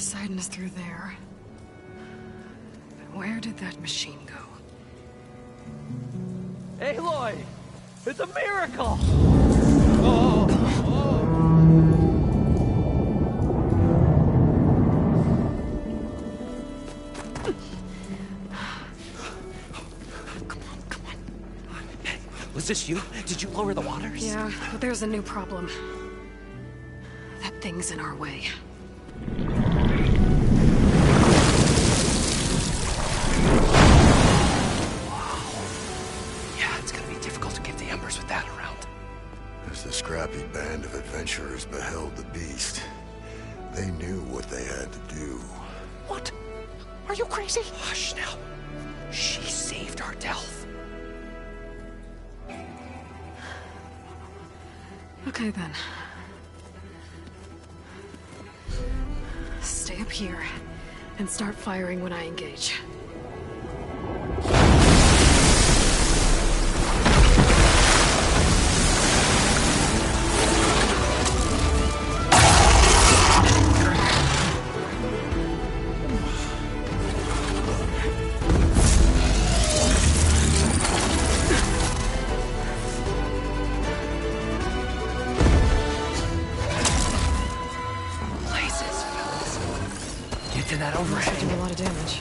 Poseidon is through there. But where did that machine go? Aloy! It's a miracle! Was this you? Did you lower the waters? Yeah, but there's a new problem. That thing's in our way. Yeah, it's gonna be difficult to give the embers with that around. As the scrappy band of adventurers beheld the beast, they knew what they had to do. What? Are you crazy? Hush now. She saved our Delph. Okay then. Stay up here and start firing when I engage. To that Should overhang. do a lot of damage.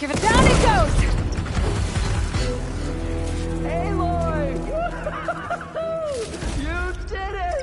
Give it down it goes! Aloy! You did it!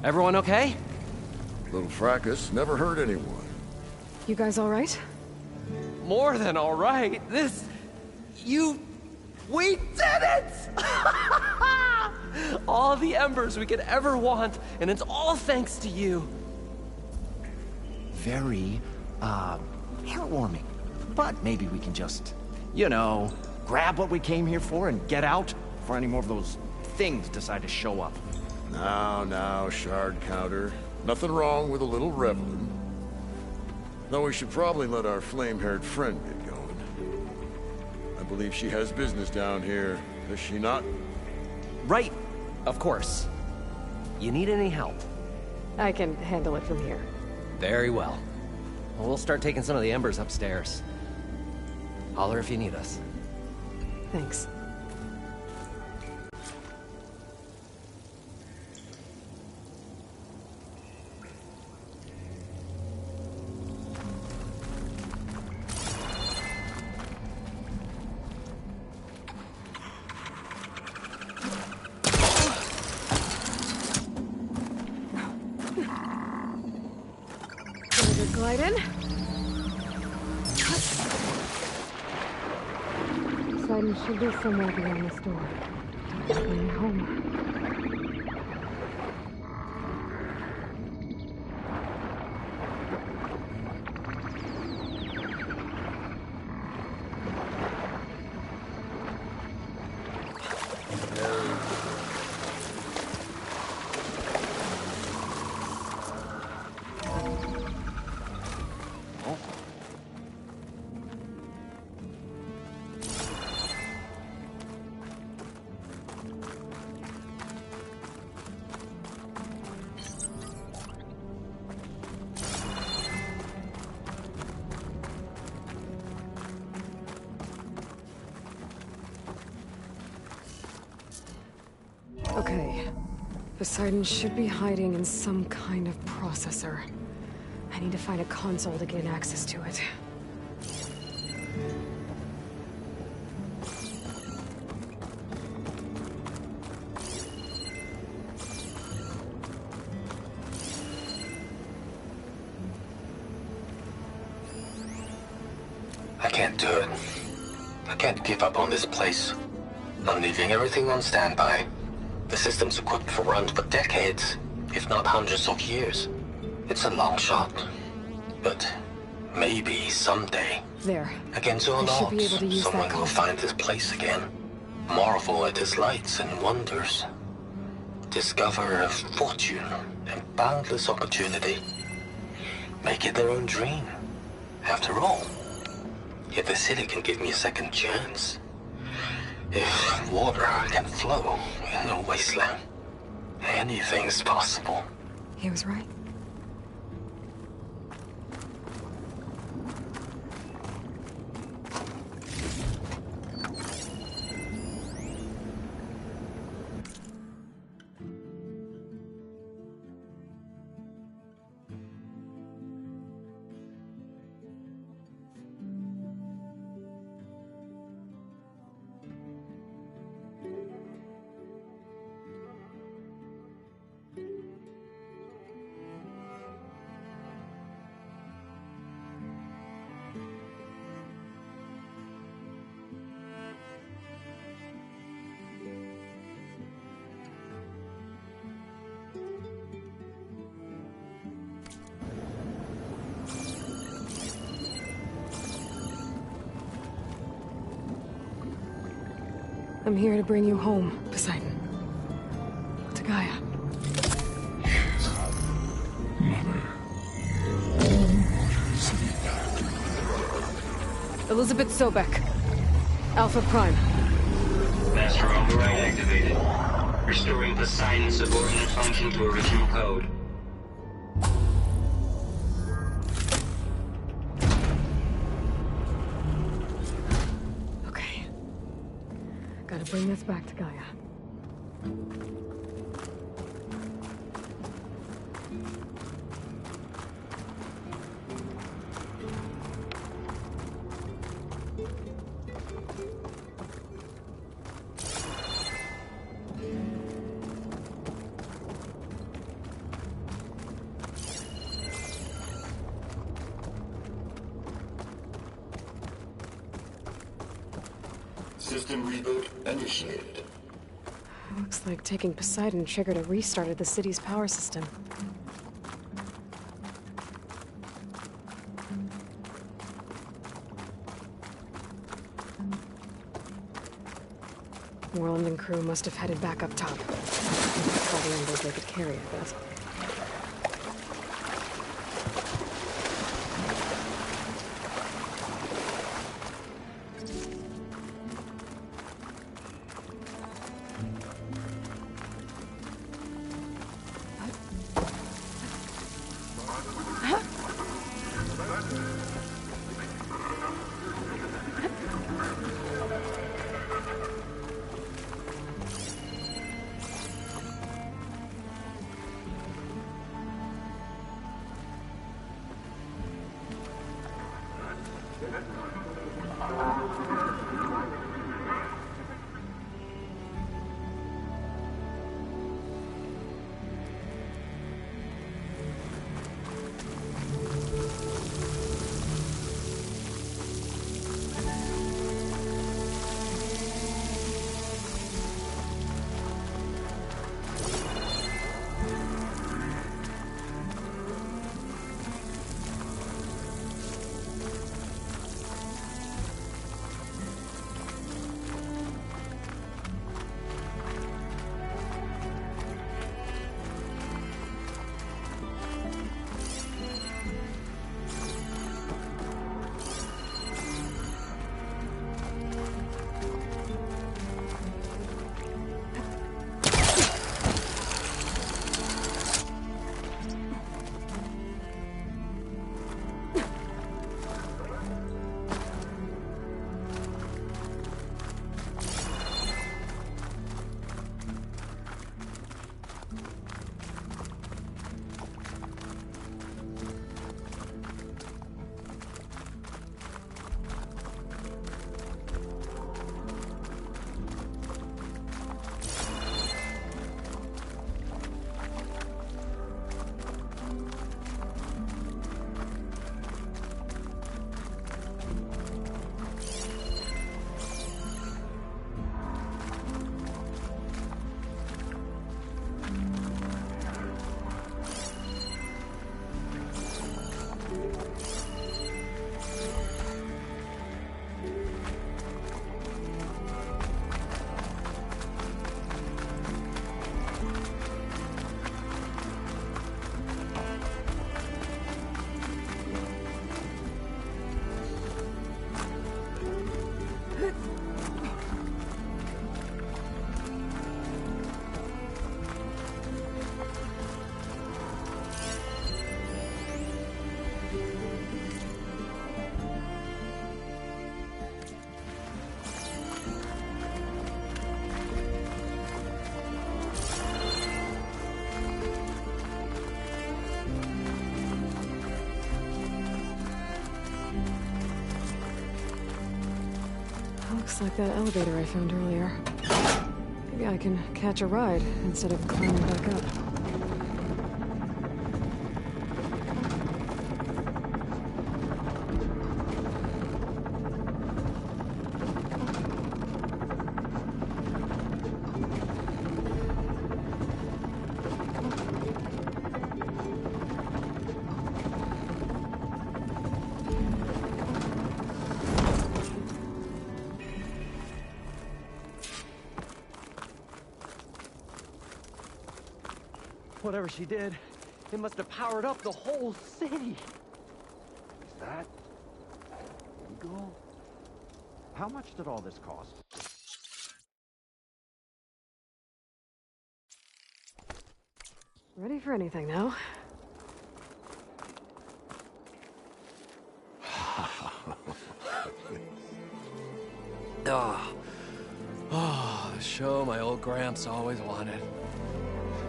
Everyone okay? Little fracas never hurt anyone. You guys all right? More than all right. We did it! All the embers we could ever want, and it's all thanks to you. Very, heartwarming. But maybe we can just, grab what we came here for and get out before any more of those things decide to show up. Now, shard counter. Nothing wrong with a little reveling. Though we should probably let our flame-haired friend get going. I believe she has business down here, does she not? Right, of course. You need any help? I can handle it from here. Very well. We'll start taking some of the embers upstairs. Holler if you need us. Thanks. Glide in. Poseidon should be somewhere beyond this door. Going home. Okay. Poseidon should be hiding in some kind of processor. I need to find a console to gain access to it. I can't do it. I can't give up on this place. I'm leaving everything on standby. The system's equipped for runs for decades, if not hundreds of years. It's a long shot. But maybe someday, There. against all I should be odds, able to use that someone will console. find this place again. Marvel at its lights and wonders. Discover a fortune and boundless opportunity. Make it their own dream. After all, If the city can give me a second chance, if water can flow in a wasteland, anything's possible. He was right. I'm here to bring you home, Poseidon. To Gaia. Elizabeth Sobek. Alpha Prime. Master override activated. Restoring Poseidon's subordinate function to original code. Okay. Gotta bring this back to Gaia. System reboot initiated. Looks like taking Poseidon triggered a restart of the city's power system. Moreland and crew must have headed back up top. All the numbers they could carry, I guess. Looks like that elevator I found earlier. Maybe I can catch a ride instead of climbing back up. Whatever she did, it must have powered up the whole city. Is that legal? How much did all this cost? Ready for anything now? Oh, the show my old Gramps always wanted.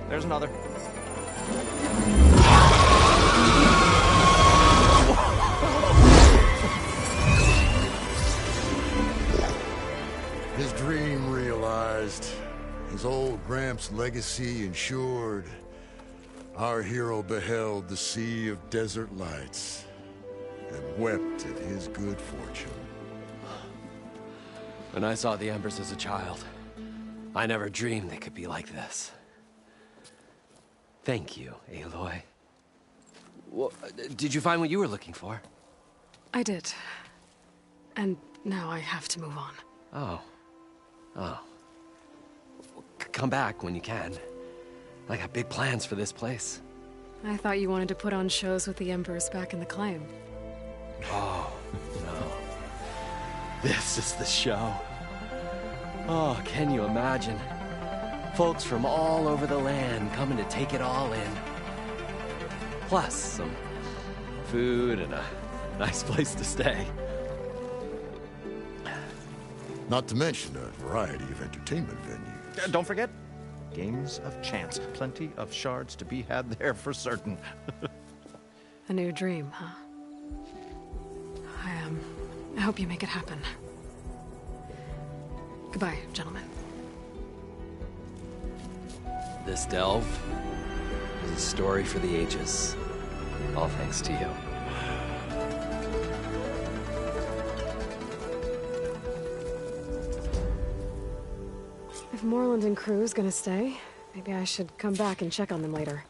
There's another. His dream realized, his old Gramps' legacy ensured. Our hero beheld the sea of desert lights and wept at his good fortune. When I saw the Embers as a child, I never dreamed they could be like this. Thank you, Aloy. Well, did you find what you were looking for? I did. And now I have to move on. Oh. Oh. Come back when you can. I got big plans for this place. I thought you wanted to put on shows with the Embers back in the Claim. Oh, no. This is the show. Oh, can you imagine? Folks from all over the land coming to take it all in. Plus, some food and a nice place to stay. Not to mention a variety of entertainment venues. Don't forget, games of chance. Plenty of shards to be had there for certain. A new dream, huh? I hope you make it happen. Goodbye, gentlemen. This delve is a story for the ages. All thanks to you. If Moreland and crew's gonna stay, maybe I should come back and check on them later.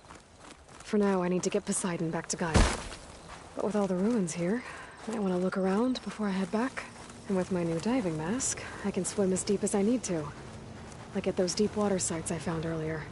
For now, I need to get Poseidon back to Gaia. But with all the ruins here, I want to look around before I head back. And with my new diving mask, I can swim as deep as I need to. Like at those deep water sites I found earlier.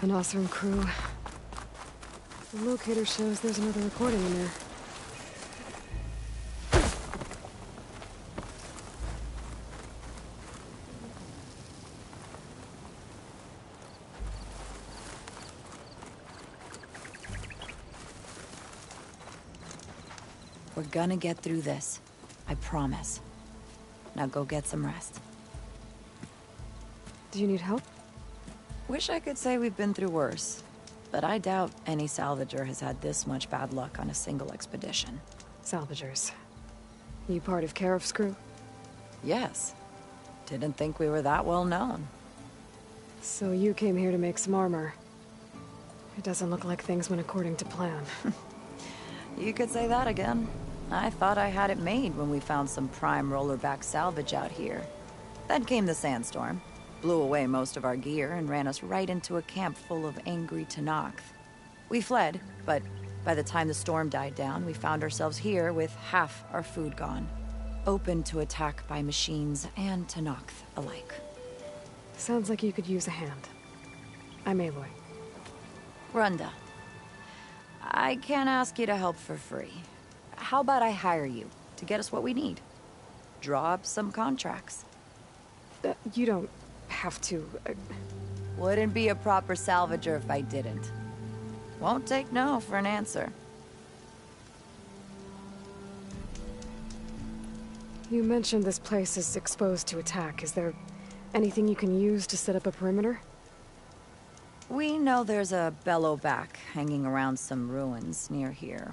An awesome crew. The locator shows there's another recording in there. We're gonna get through this. I promise. Now go get some rest. Do you need help? Wish I could say we've been through worse, but I doubt any salvager has had this much bad luck on a single expedition. Salvagers. You part of Karif's crew? Yes. Didn't think we were that well known. So you came here to make some armor. It doesn't look like things went according to plan. You could say that again. I thought I had it made when we found some prime rollerback salvage out here. Then came the sandstorm, blew away most of our gear, and ran us right into a camp full of angry Tenakth. We fled, but by the time the storm died down, we found ourselves here with half our food gone. Open to attack by machines and Tenakth alike. Sounds like you could use a hand. I'm Aloy. Runda. I can't ask you to help for free. How about I hire you to get us what we need? Draw up some contracts. You don't have to... Wouldn't be a proper salvager if I didn't. Won't take no for an answer. You mentioned this place is exposed to attack. Is there anything you can use to set up a perimeter? We know there's a bellowback hanging around some ruins near here.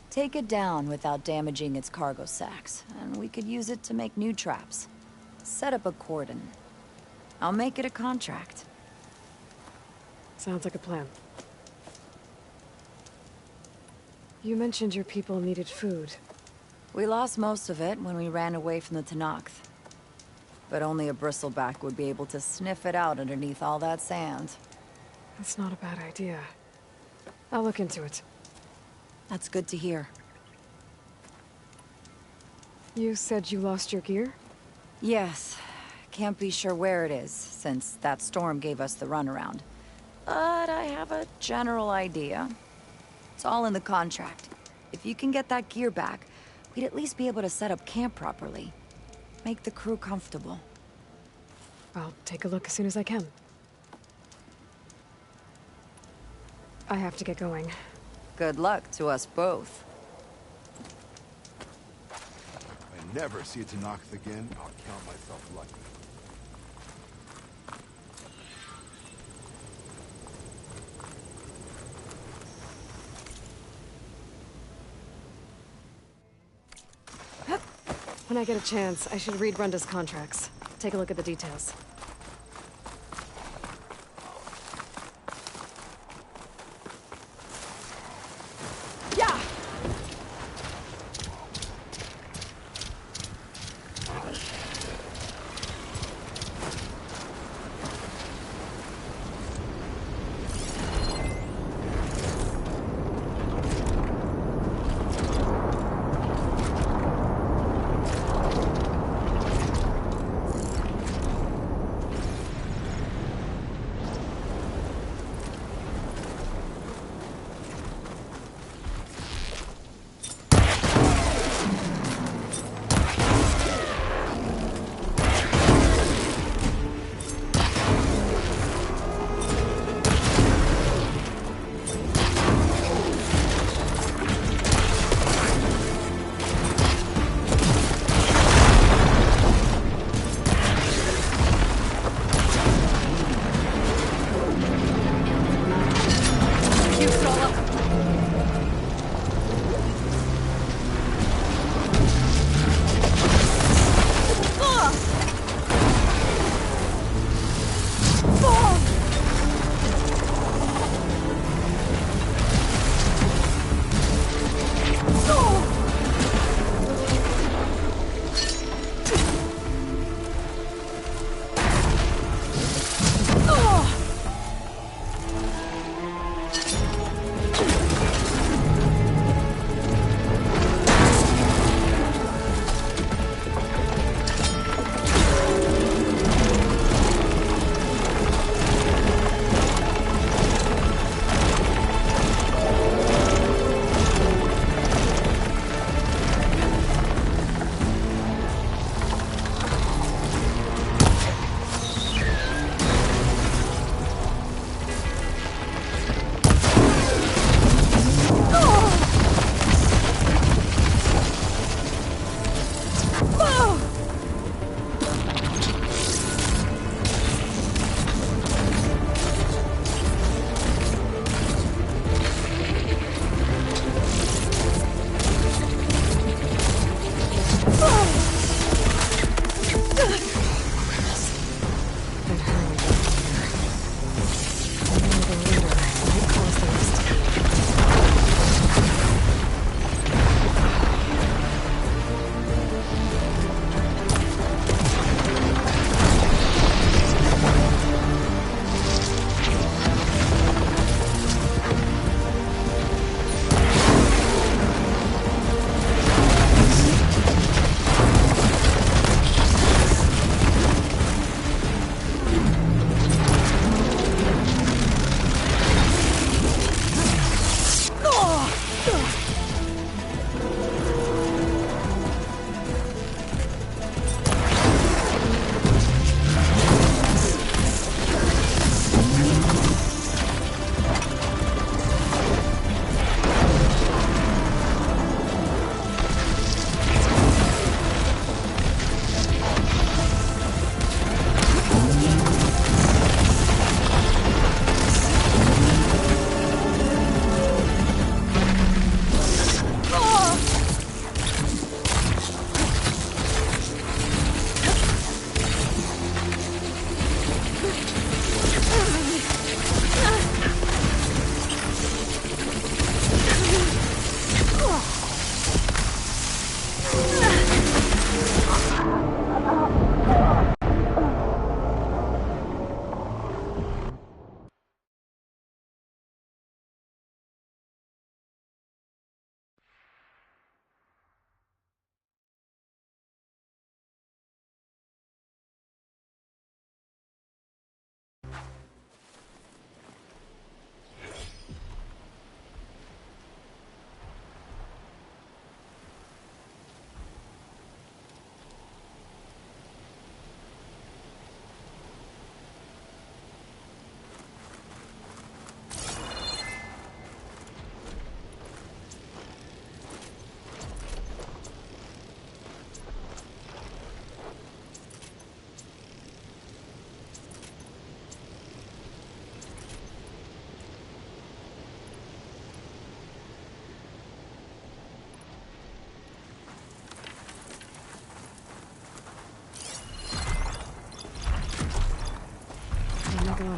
Take it down without damaging its cargo sacks, and we could use it to make new traps. Set up a cordon. I'll make it a contract. Sounds like a plan. You mentioned your people needed food. We lost most of it when we ran away from the Tenakth. But only a bristleback would be able to sniff it out underneath all that sand. That's not a bad idea. I'll look into it. That's good to hear. You said you lost your gear? Yes. Can't be sure where it is, since that storm gave us the runaround. But I have a general idea. It's all in the contract. If you can get that gear back, we'd at least be able to set up camp properly. Make the crew comfortable. I'll take a look as soon as I can. I have to get going. Good luck to us both. I never see Tenakth again, I'll count myself lucky. When I get a chance, I should read Runda's contracts. Take a look at the details. Yeah!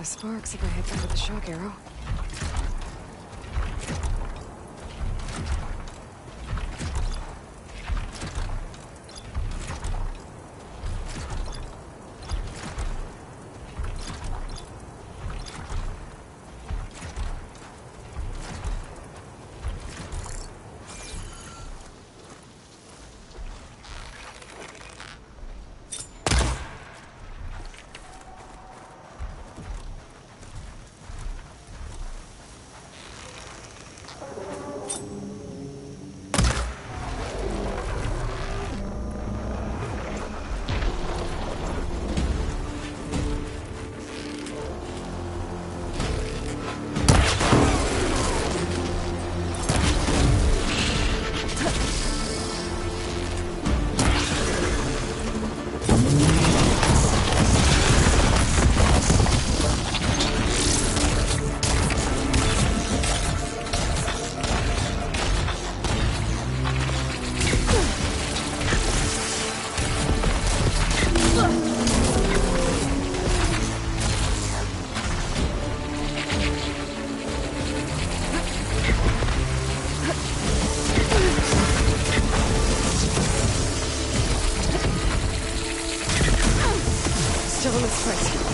lot of sparks if I hit them with a shock arrow. Still in this place.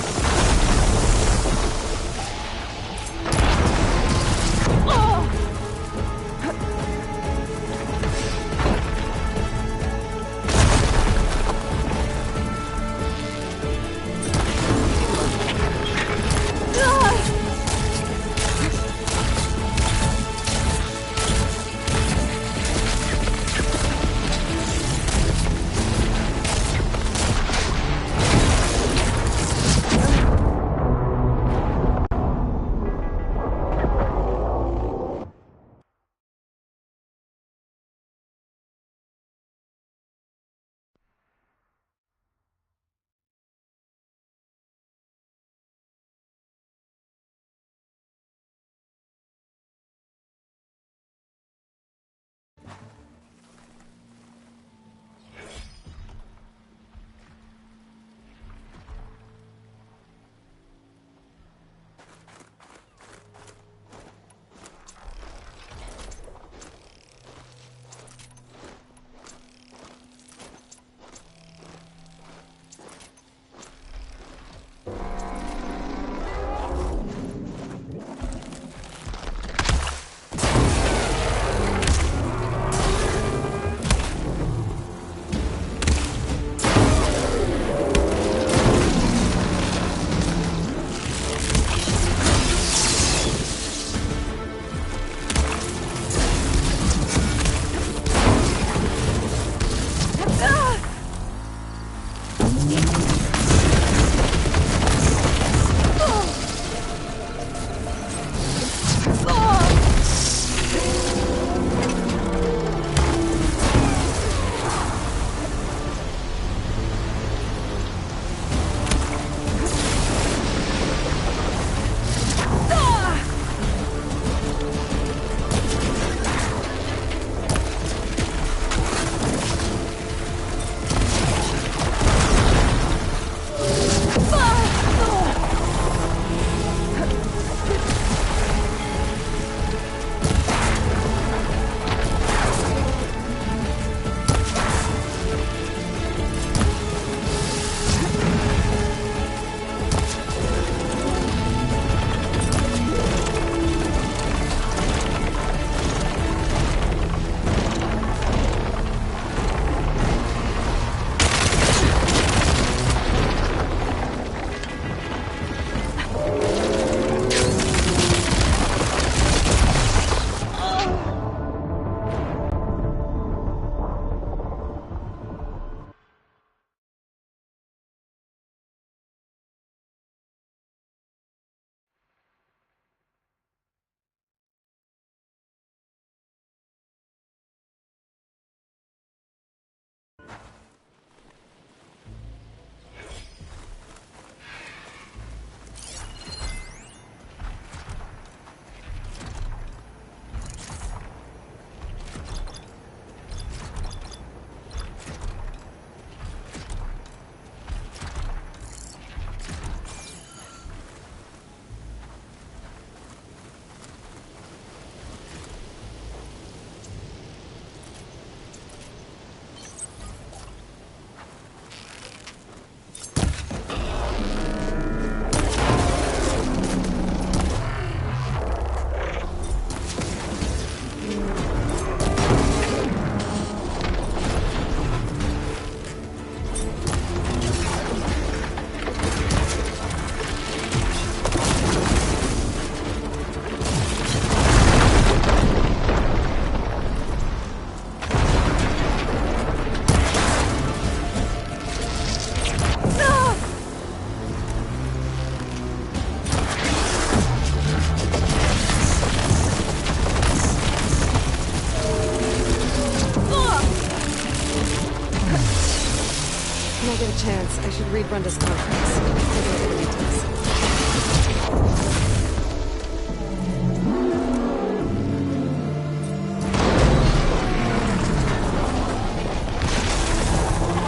When I get a chance, I should read Brunda's contracts. Take a look at the details.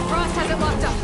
Frost has it locked up.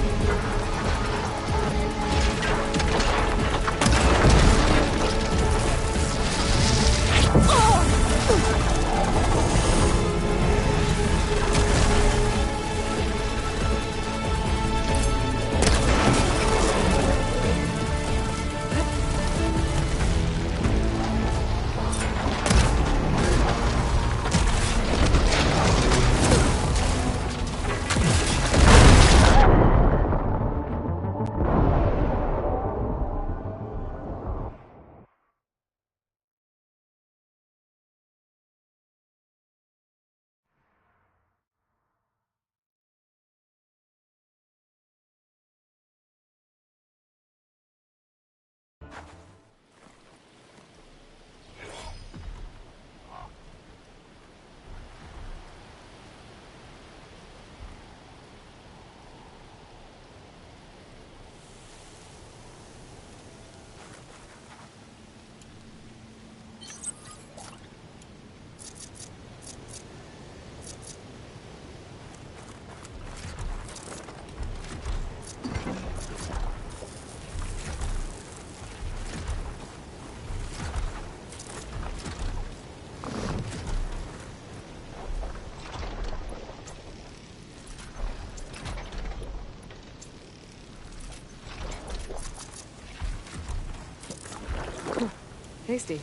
Tasty.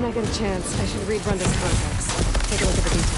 When I get a chance, I should read Brunda's contracts. Take a look at the details.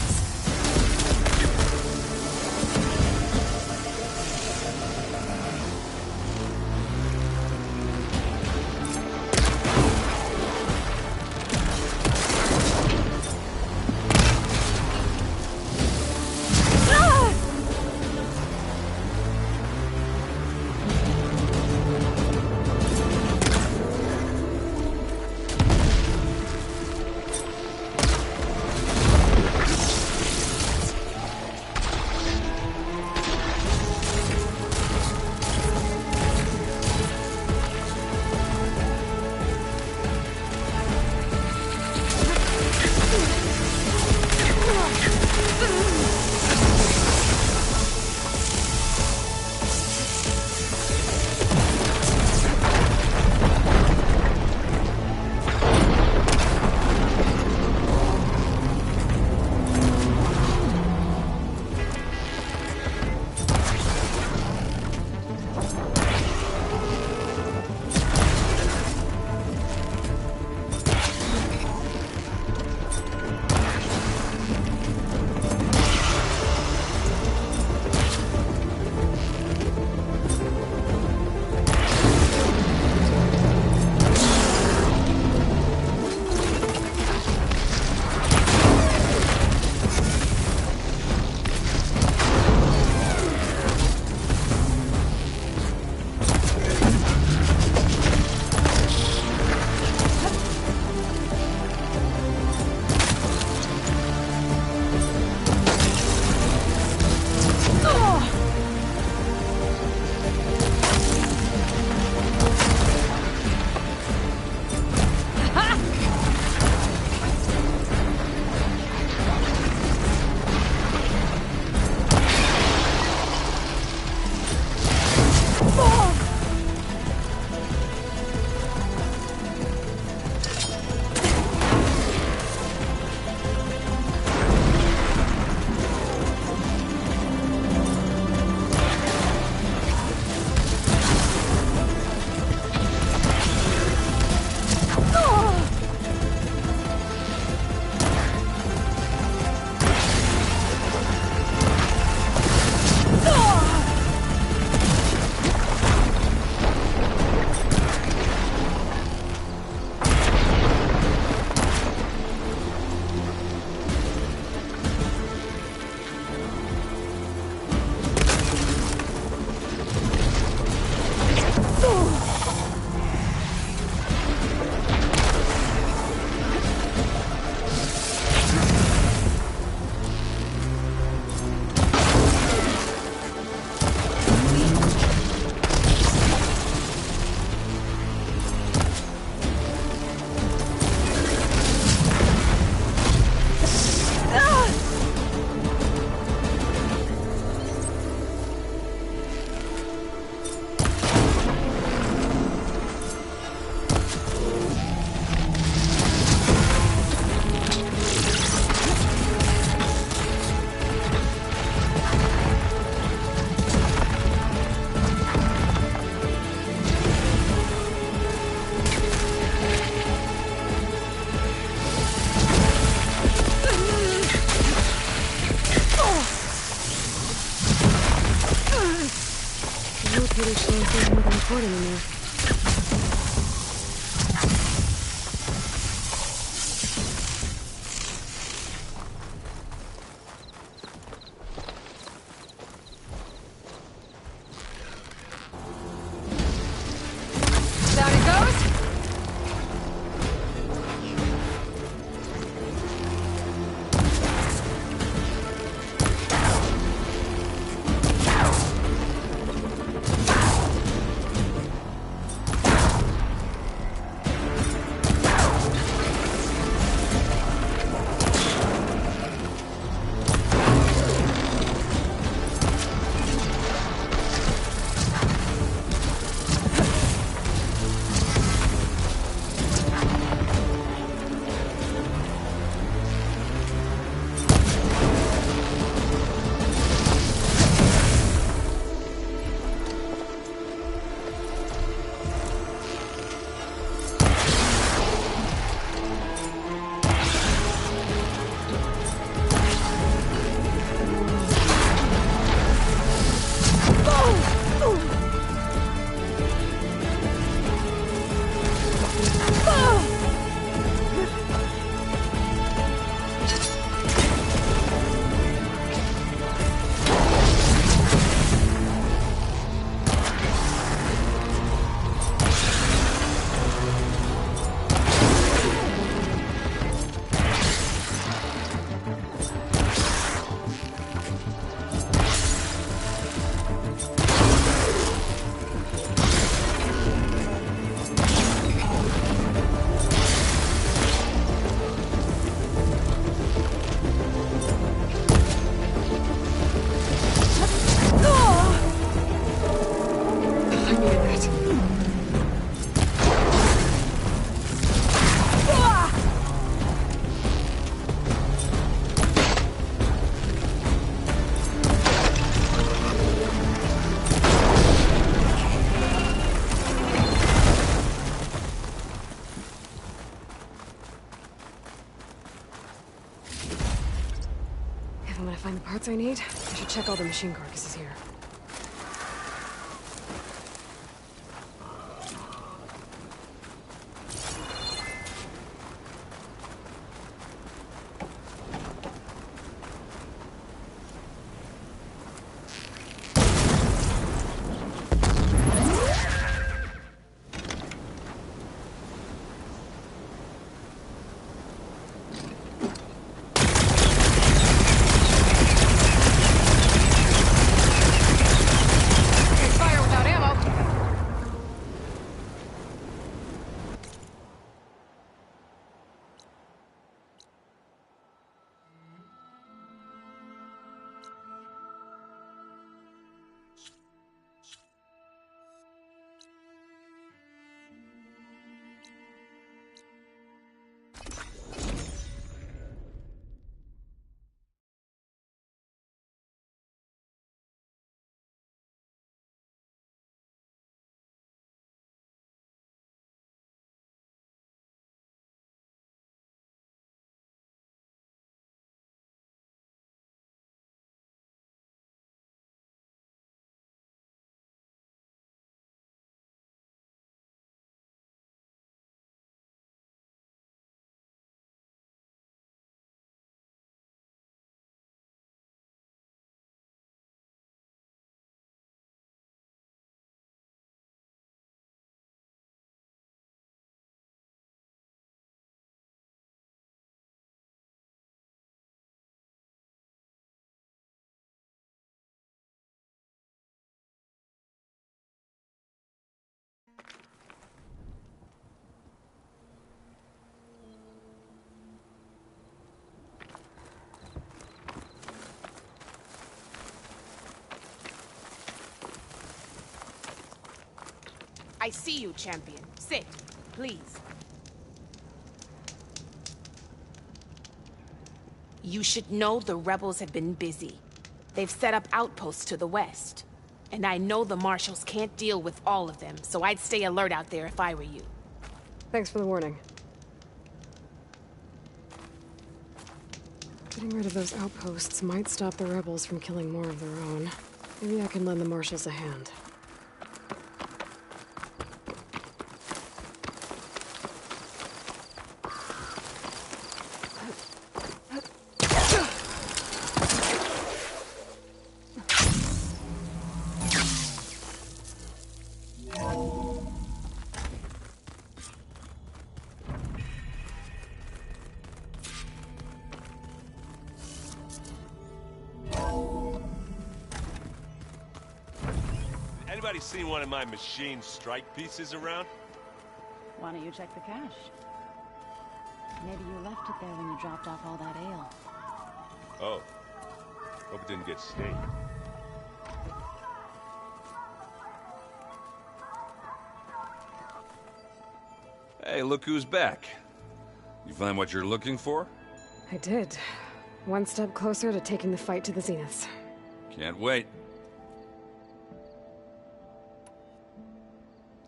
Computer's showing things more than recording in there. Down it goes! If I'm gonna find the parts I need, I should check all the machine carcasses here. I see you, champion. Sit, please. You should know the rebels have been busy. They've set up outposts to the west. And I know the marshals can't deal with all of them, so I'd stay alert out there if I were you. Thanks for the warning. Getting rid of those outposts might stop the rebels from killing more of their own. Maybe I can lend the marshals a hand. Anybody seen one of my machine strike pieces around? Why don't you check the cache? Maybe you left it there when you dropped off all that ale. Oh. Hope it didn't get stained. Hey, look who's back. You find what you're looking for? I did. One step closer to taking the fight to the Zeniths. Can't wait.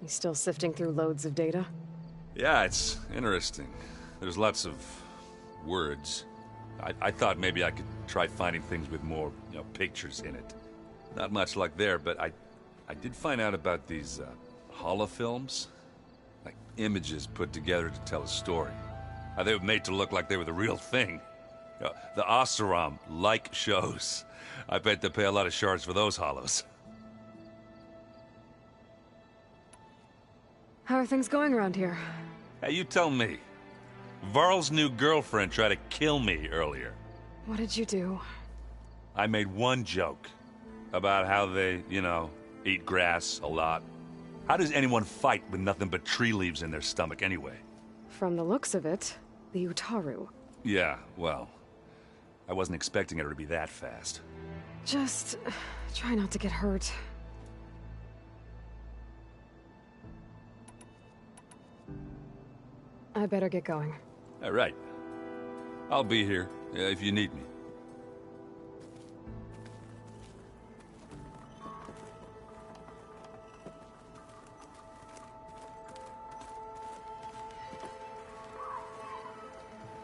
You still sifting through loads of data? Yeah, it's interesting. There's lots of words. I thought maybe I could try finding things with more, pictures in it. Not much luck there, but I did find out about these holofilms. Like images put together to tell a story. They were made to look like they were the real thing. The Oseram like shows. I bet they pay a lot of shards for those hollows. How are things going around here? Hey, you tell me. Varl's new girlfriend tried to kill me earlier. What did you do? I made one joke about how they, eat grass a lot. How does anyone fight with nothing but tree leaves in their stomach anyway? From the looks of it, the Utaru. Yeah, well, I wasn't expecting her to be that fast. Just try not to get hurt. I better get going. All right. I'll be here if you need me.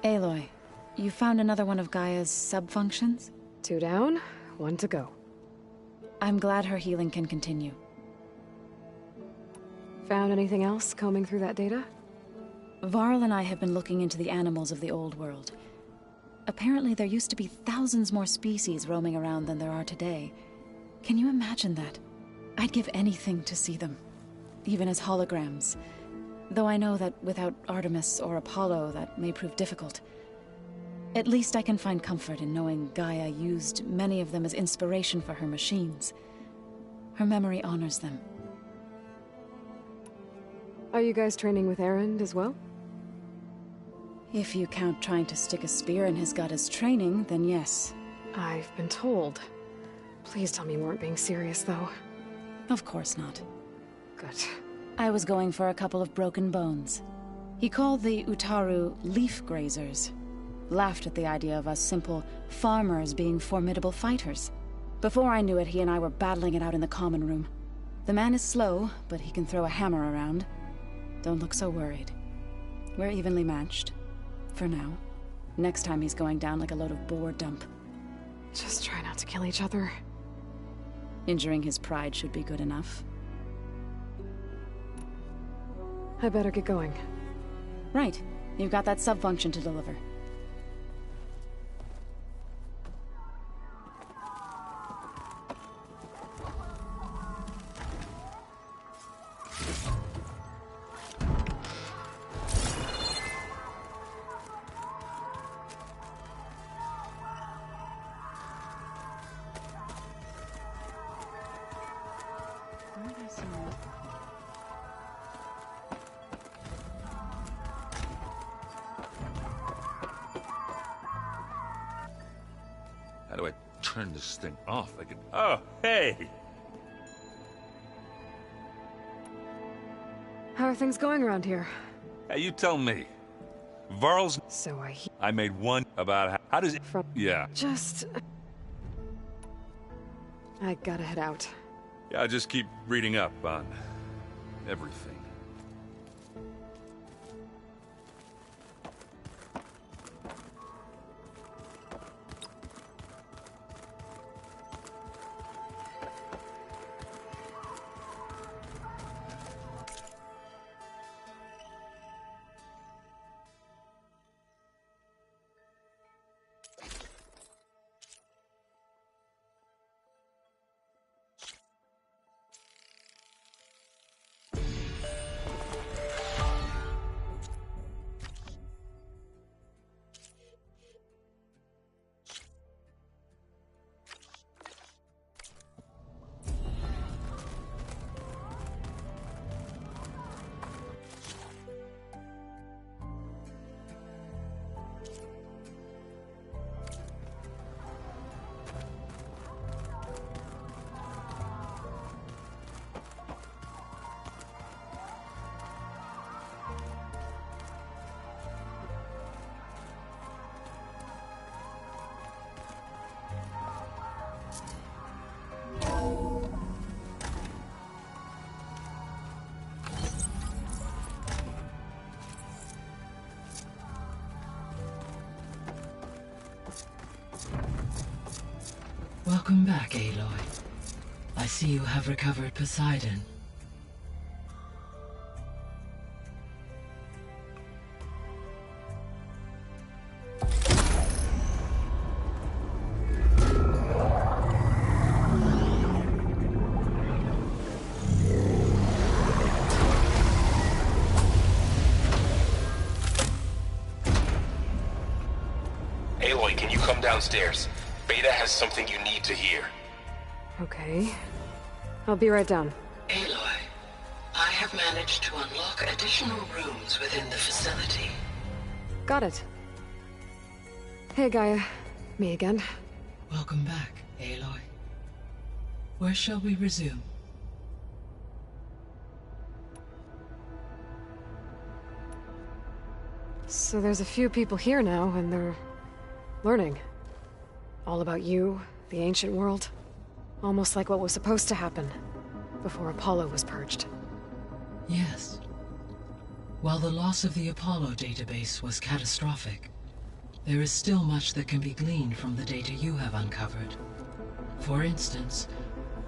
Aloy, you found another one of Gaia's sub-functions? 2 down, 1 to go. I'm glad her healing can continue. Found anything else combing through that data? Varl and I have been looking into the animals of the old world. Apparently there used to be thousands more species roaming around than there are today. Can you imagine that? I'd give anything to see them, even as holograms. Though I know that without Artemis or Apollo, that may prove difficult. At least I can find comfort in knowing Gaia used many of them as inspiration for her machines. Her memory honors them. Are you guys training with Erend as well? If you count trying to stick a spear in his gut as training, then yes. I've been told. Please tell me you weren't being serious, though. Of course not. Good. I was going for a couple of broken bones. He called the Utaru leaf grazers. Laughed at the idea of us simple farmers being formidable fighters. Before I knew it, he and I were battling it out in the common room. The man is slow, but he can throw a hammer around. Don't look so worried. We're evenly matched. For now. Next time he's going down like a load of boar dump. Just try not to kill each other. Injuring his pride should be good enough. I better get going. Right. You've got that sub-function to deliver. How do I turn this thing off? I can... Oh, hey! How are things going around here? Hey, you tell me. Varl's... So I made one about how does it... Yeah. Just... I gotta head out. Yeah, I'll just keep reading up on everything. Welcome back, Aloy. I see you have recovered Poseidon. Aloy, can you come downstairs? Beta has something you need to hear. Okay. I'll be right down. Aloy, I have managed to unlock additional rooms within the facility. Got it. Hey, Gaia. Me again. Welcome back, Aloy. Where shall we resume? So there's a few people here now, and they're learning. All about you, the ancient world. Almost like what was supposed to happen before Apollo was purged. Yes. While the loss of the Apollo database was catastrophic, there is still much that can be gleaned from the data you have uncovered. For instance,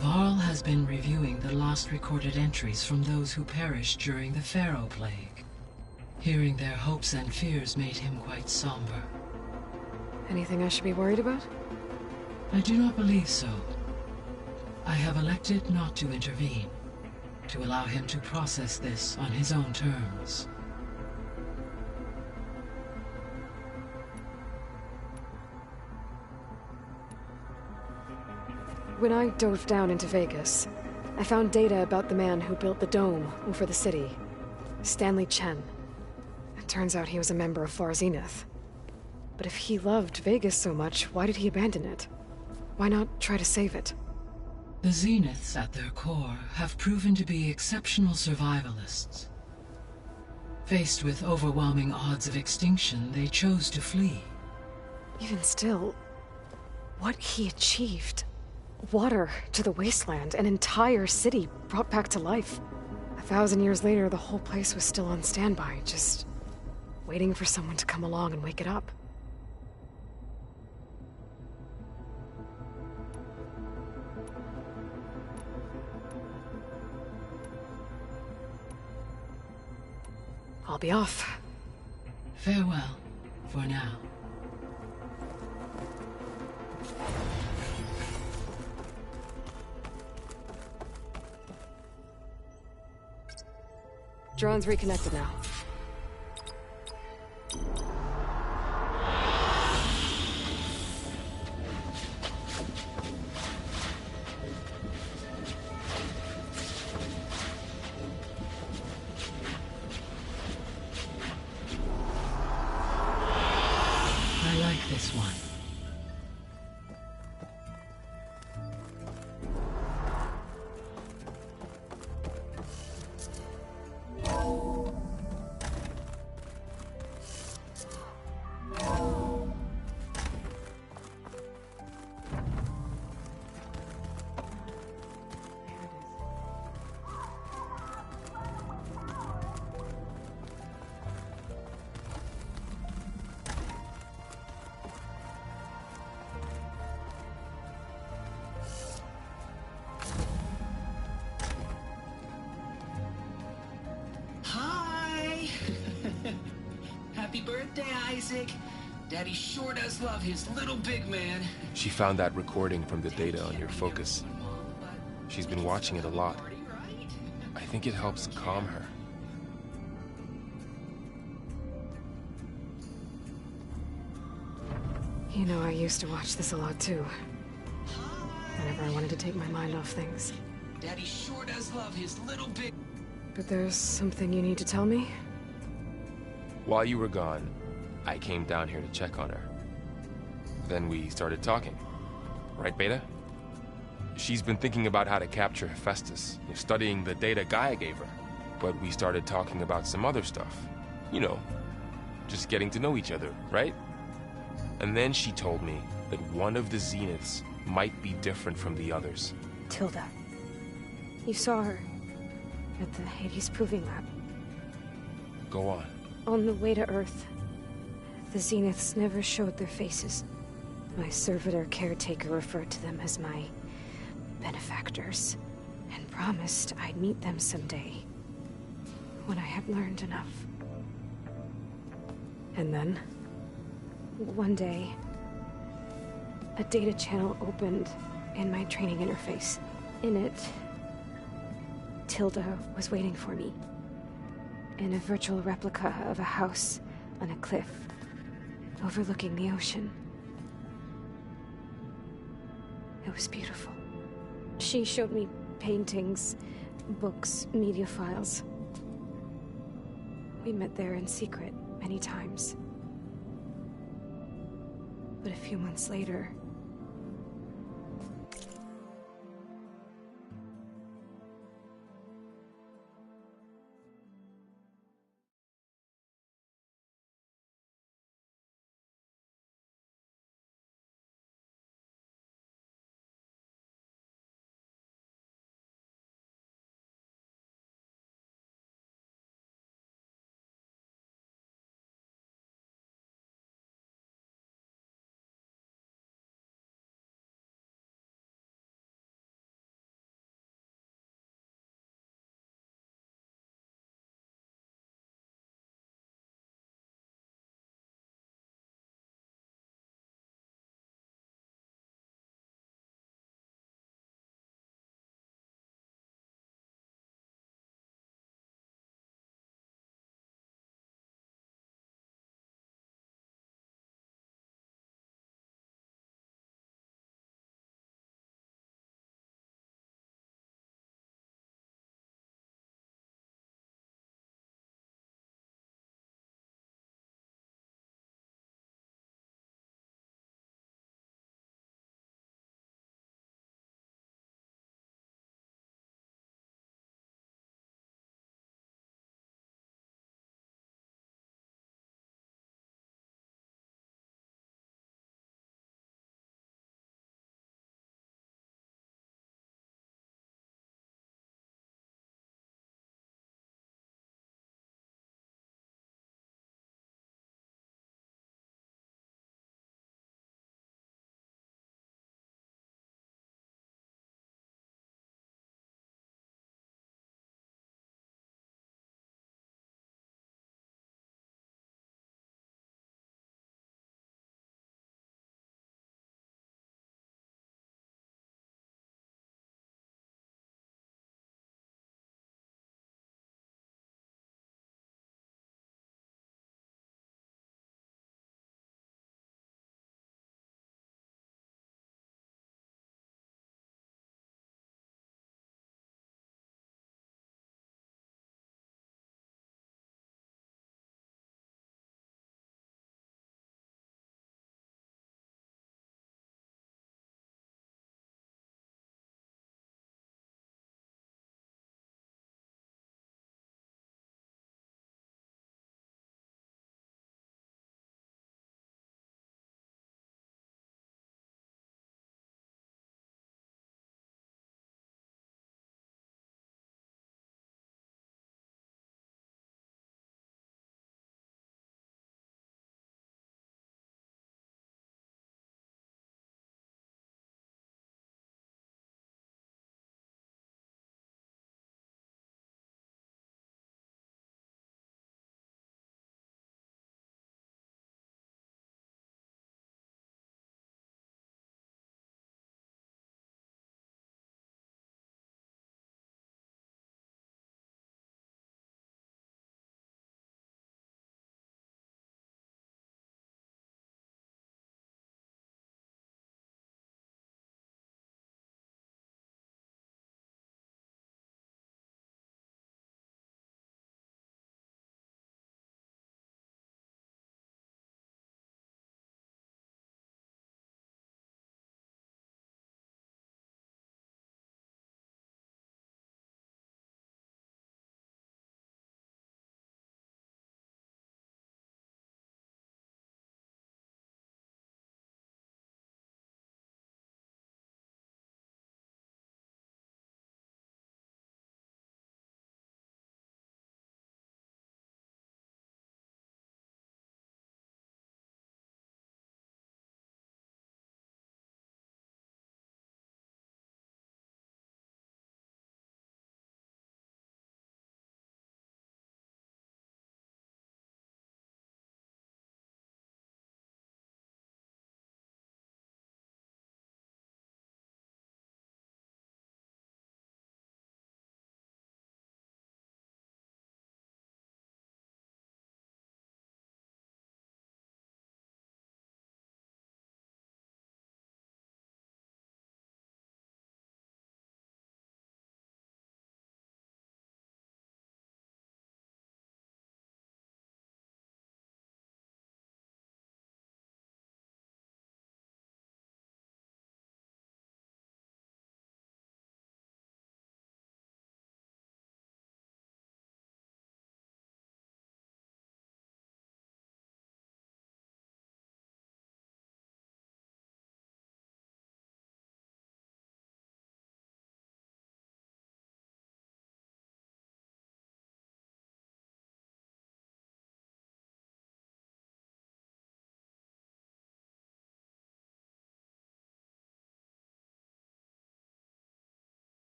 Varl has been reviewing the last recorded entries from those who perished during the Pharaoh Plague. Hearing their hopes and fears made him quite somber. Anything I should be worried about? I do not believe so. I have elected not to intervene, to allow him to process this on his own terms. When I dove down into Vegas, I found data about the man who built the dome over the city, Stanley Chen. It turns out he was a member of Far Zenith. But if he loved Vegas so much, why did he abandon it? Why not try to save it? The Zeniths, at their core, have proven to be exceptional survivalists. Faced with overwhelming odds of extinction, they chose to flee. Even still, what he achieved. Water to the wasteland, an entire city brought back to life. 1,000 years later, the whole place was still on standby, just waiting for someone to come along and wake it up. I'll be off. Farewell, for now. Drone's reconnected now. I like this one. Happy birthday, Isaac. Daddy sure does love his little big man. She found that recording from the data on your focus. She's been watching it a lot. I think it helps calm her. You know, I used to watch this a lot too. Whenever I wanted to take my mind off things. Daddy sure does love his little big... But there's something you need to tell me? While you were gone, I came down here to check on her. Then we started talking. Right, Beta? She's been thinking about how to capture Hephaestus, studying the data Gaia gave her. But we started talking about some other stuff. You know, just getting to know each other, right? And then she told me that one of the Zeniths might be different from the others. Tilda. You saw her at the Hades Proving Lab. Go on. On the way to Earth, the Zeniths never showed their faces. My servitor caretaker referred to them as my benefactors, and promised I'd meet them someday, when I had learned enough. And then, one day, a data channel opened in my training interface. In it, Tilda was waiting for me, in a virtual replica of a house on a cliff, overlooking the ocean. It was beautiful. She showed me paintings, books, media files. We met there in secret many times. But a few months later,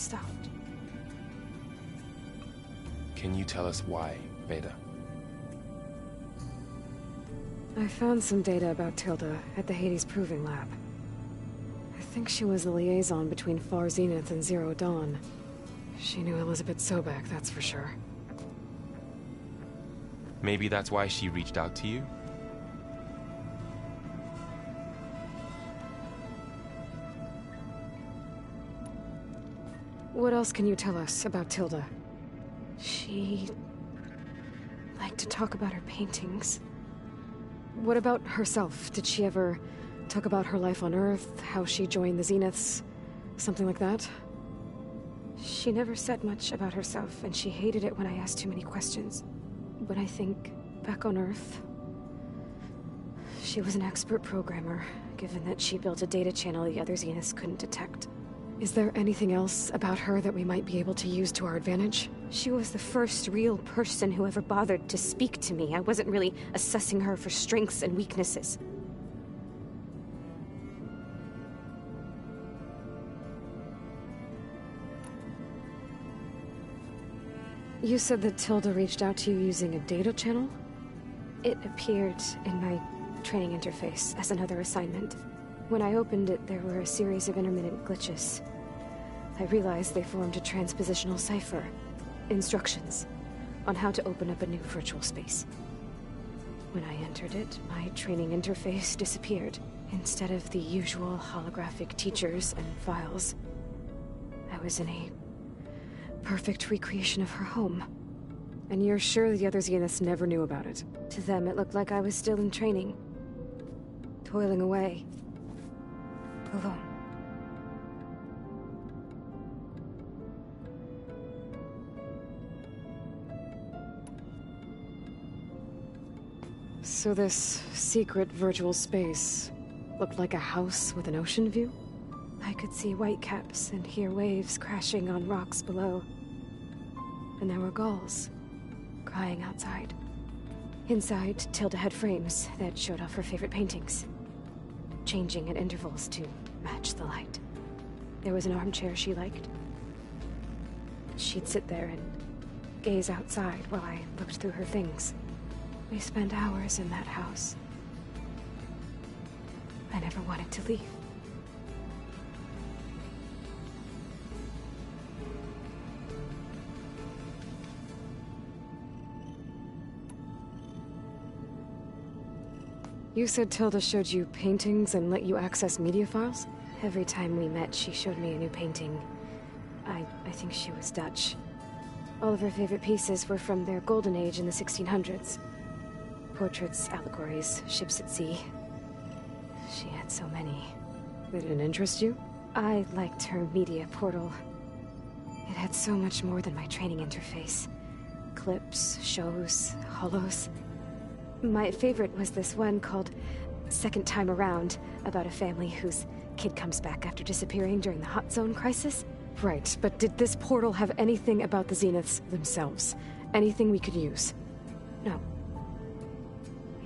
stopped. Can you tell us why, Beta? I found some data about Tilda at the Hades Proving Lab. I think she was the liaison between Far Zenith and Zero Dawn. She knew Elizabeth Sobek, that's for sure. Maybe that's why she reached out to you? What else can you tell us about Tilda? She liked to talk about her paintings. What about herself? Did she ever talk about her life on Earth, how she joined the Zeniths, something like that? She never said much about herself, and she hated it when I asked too many questions. But I think, back on Earth, she was an expert programmer, given that she built a data channel the other Zeniths couldn't detect. Is there anything else about her that we might be able to use to our advantage? She was the first real person who ever bothered to speak to me. I wasn't really assessing her for strengths and weaknesses. You said that Tilda reached out to you using a data channel? It appeared in my training interface as another assignment. When I opened it, there were a series of intermittent glitches. I realized they formed a transpositional cipher. Instructions on how to open up a new virtual space. When I entered it, my training interface disappeared. Instead of the usual holographic teachers and files, I was in a perfect recreation of her home. And you're sure the other Zeniths never knew about it? To them, it looked like I was still in training. Toiling away. Alone. So this secret virtual space looked like a house with an ocean view? I could see whitecaps and hear waves crashing on rocks below. And there were gulls crying outside. Inside, Tilda had frames that showed off her favorite paintings, changing at intervals to match the light. There was an armchair she liked. She'd sit there and gaze outside while I looked through her things. We spent hours in that house. I never wanted to leave. You said Tilda showed you paintings and let you access media files? Every time we met, she showed me a new painting. I think she was Dutch. All of her favorite pieces were from their golden age in the 1600s. Portraits, allegories, ships at sea. She had so many. They didn't interest you? I liked her media portal. It had so much more than my training interface. Clips, shows, holos. My favorite was this one called Second Time Around, about a family whose kid comes back after disappearing during the Hot Zone crisis. Right, but did this portal have anything about the Zeniths themselves? Anything we could use? No.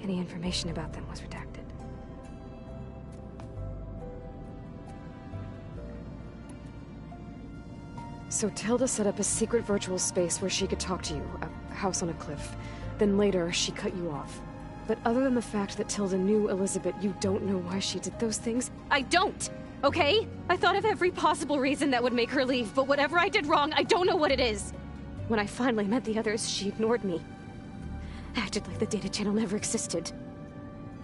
Any information about them was redacted. So Tilda set up a secret virtual space where she could talk to you, a house on a cliff. Then later, she cut you off. But other than the fact that Tilda knew Elizabeth, you don't know why she did those things? I don't! Okay? I thought of every possible reason that would make her leave, but whatever I did wrong, I don't know what it is. When I finally met the others, she ignored me. Acted like the data channel never existed.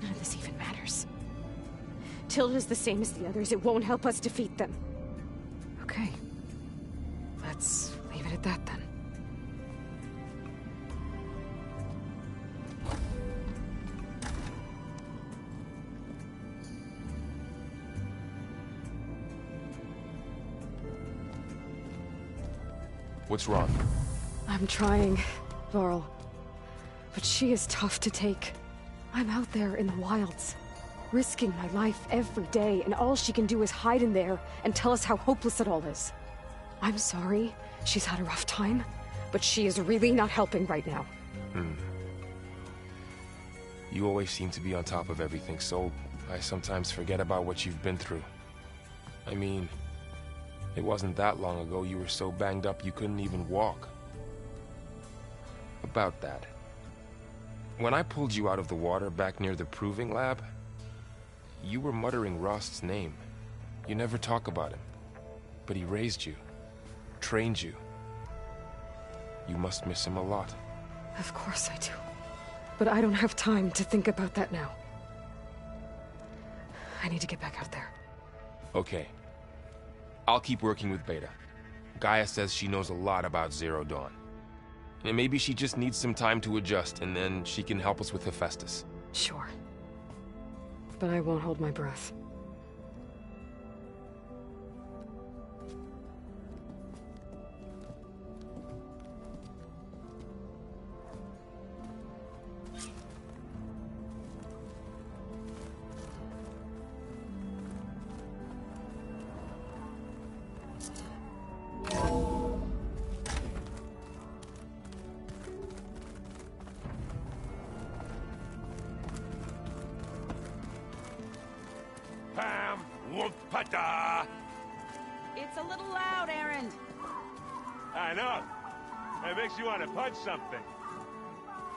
None of this even matters. Tilda's the same as the others. It won't help us defeat them. Okay. Let's leave it at that then. What's wrong? I'm trying, Varl. But she is tough to take. I'm out there in the wilds, risking my life every day, and all she can do is hide in there and tell us how hopeless it all is. I'm sorry she's had a rough time, but she is really not helping right now. You always seem to be on top of everything, so I sometimes forget about what you've been through. I mean, It wasn't that long ago you were so banged up you couldn't even walk. About that. When I pulled you out of the water back near the proving lab, you were muttering Rost's name. You never talk about him. But he raised you, trained you. You must miss him a lot. Of course I do. But I don't have time to think about that now. I need to get back out there. Okay. I'll keep working with Beta. Gaia says she knows a lot about Zero Dawn. And maybe she just needs some time to adjust, and then she can help us with Hephaestus. Sure. But I won't hold my breath. Pam Wumpata! It's a little loud, Erend. I know. It makes you want to punch something.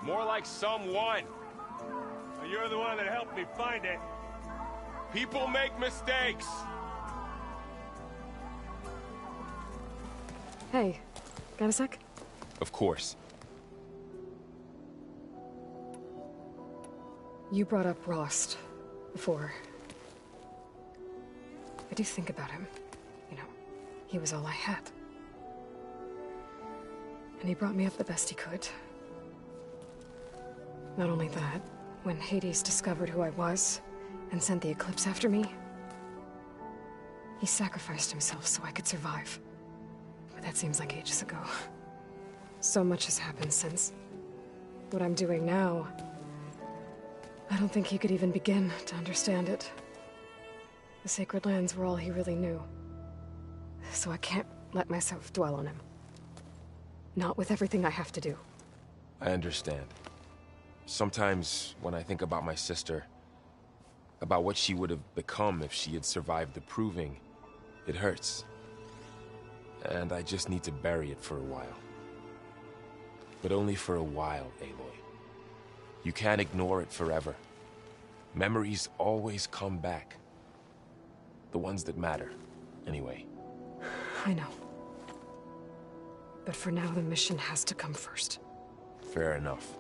More like someone. Well, you're the one that helped me find it. People make mistakes. Hey, got a sec? Of course. You brought up Rost before. I do think about him. You know, he was all I had. And he brought me up the best he could. Not only that, when Hades discovered who I was and sent the Eclipse after me, he sacrificed himself so I could survive. But that seems like ages ago. So much has happened since. What I'm doing now, I don't think he could even begin to understand it. The Sacred Lands were all he really knew. So I can't let myself dwell on him. Not with everything I have to do. I understand. Sometimes, when I think about my sister, about what she would have become if she had survived the Proving, it hurts. And I just need to bury it for a while. But only for a while, Aloy. You can't ignore it forever. Memories always come back. The ones that matter, anyway. I know. But for now, the mission has to come first. Fair enough.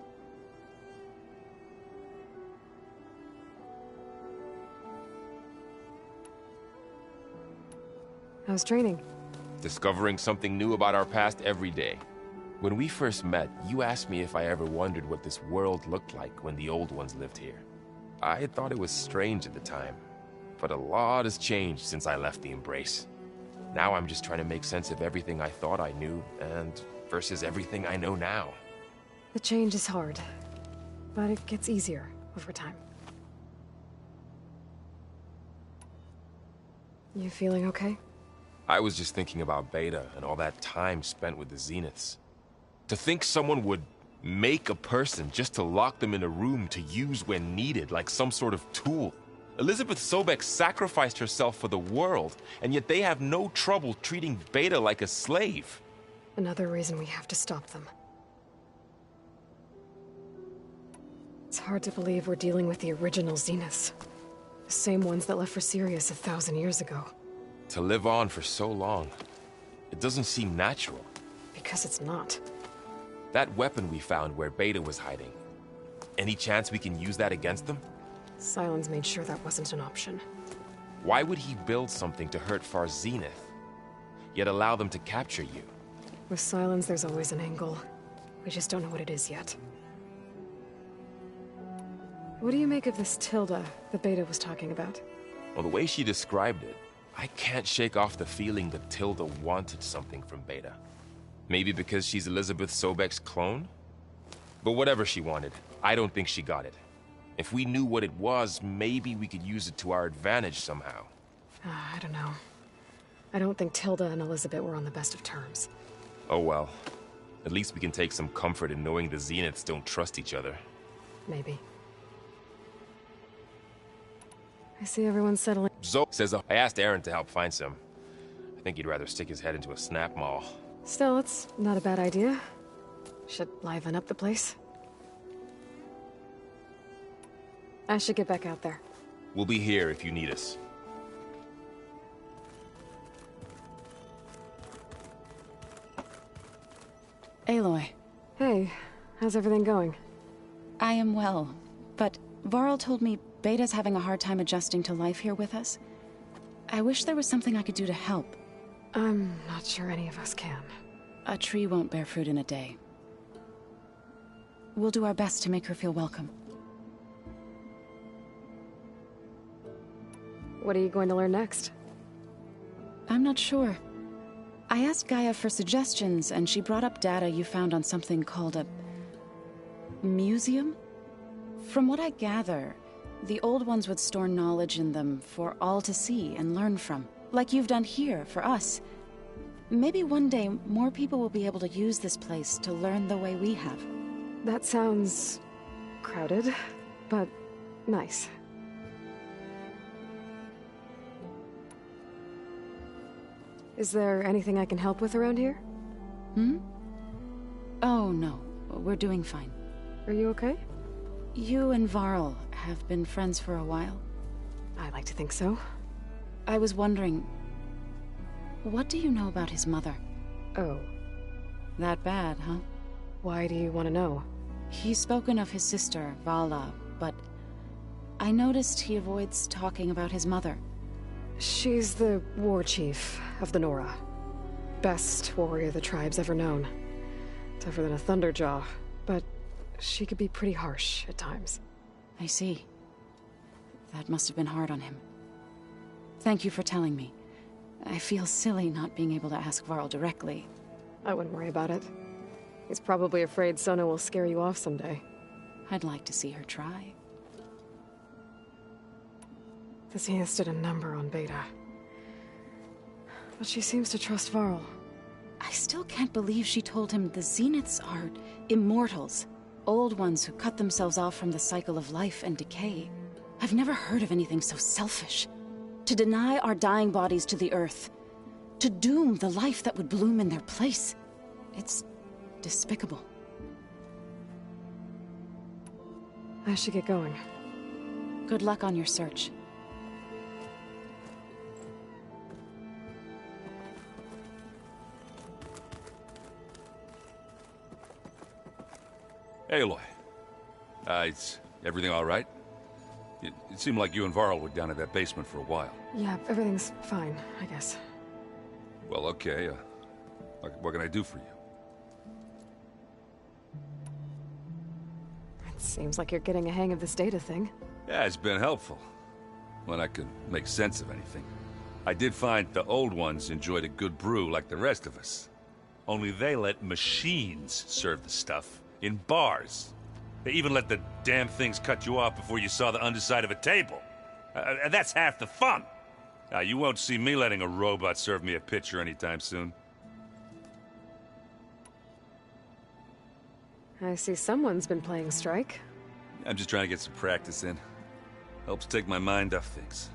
How's training? Discovering something new about our past every day. When we first met, you asked me if I ever wondered what this world looked like when the old ones lived here. I had thought it was strange at the time, but a lot has changed since I left the Embrace. Now I'm just trying to make sense of everything I thought I knew, and versus everything I know now. The change is hard, but it gets easier over time. You feeling okay? I was just thinking about Beta and all that time spent with the Zeniths. To think someone would make a person just to lock them in a room to use when needed, like some sort of tool. Elizabeth Sobek sacrificed herself for the world, and yet they have no trouble treating Beta like a slave. Another reason we have to stop them. It's hard to believe we're dealing with the original Zeniths. The same ones that left for Sirius 1,000 years ago. To live on for so long, it doesn't seem natural. Because it's not. That weapon we found where Beta was hiding, any chance we can use that against them? Sylens made sure that wasn't an option. Why would he build something to hurt Far Zenith, yet allow them to capture you? With Sylens, there's always an angle. We just don't know what it is yet. What do you make of this Tilda that Beta was talking about? Well, the way she described it, I can't shake off the feeling that Tilda wanted something from Beta. Maybe because she's Elizabeth Sobek's clone? But whatever she wanted, I don't think she got it. If we knew what it was, maybe we could use it to our advantage somehow. I don't know. I don't think Tilda and Elizabeth were on the best of terms. Oh well. At least we can take some comfort in knowing the Zeniths don't trust each other. Maybe. I see everyone's settling. Zoe says I asked Erend to help find some. I think he'd rather stick his head into a snap mall. Still, it's not a bad idea. Should liven up the place. I should get back out there. We'll be here if you need us. Aloy. Hey, how's everything going? I am well, but Varl told me Beta's having a hard time adjusting to life here with us. I wish there was something I could do to help. I'm not sure any of us can. A tree won't bear fruit in a day. We'll do our best to make her feel welcome. What are you going to learn next? I'm not sure. I asked Gaia for suggestions, and she brought up data you found on something called a museum? From what I gather, the old ones would store knowledge in them for all to see and learn from, like you've done here for us. Maybe one day more people will be able to use this place to learn the way we have. That sounds crowded, but nice. Is there anything I can help with around here? Hmm? Oh, no. We're doing fine. Are you okay? You and Varl have been friends for a while. I like to think so. I was wondering, what do you know about his mother? Oh. That bad, huh? Why do you want to know? He's spoken of his sister, Vala, but I noticed he avoids talking about his mother. She's the war chief of the Nora. Best warrior the tribe's ever known. Tougher than a Thunderjaw, but she could be pretty harsh at times. I see. That must have been hard on him. Thank you for telling me. I feel silly not being able to ask Varl directly. I wouldn't worry about it. He's probably afraid Sona will scare you off someday. I'd like to see her try. The Zeniths did a number on Beta. But she seems to trust Varl. I still can't believe she told him the Zeniths are immortals. Old ones who cut themselves off from the cycle of life and decay. I've never heard of anything so selfish. To deny our dying bodies to the earth. To doom the life that would bloom in their place. It's despicable. I should get going. Good luck on your search. Aloy. Is everything all right? It seemed like you and Varl were down at that basement for a while. Yeah, everything's fine, I guess. Well, okay. What can I do for you? It seems like you're getting a hang of this data thing. Yeah, it's been helpful. When I could make sense of anything. I did find the old ones enjoyed a good brew like the rest of us. Only they let machines serve the stuff in bars. They even let the damn things cut you off before you saw the underside of a table. And that's half the fun. Now, you won't see me letting a robot serve me a pitcher anytime soon. I see someone's been playing Strike. I'm just trying to get some practice in. Helps take my mind off things.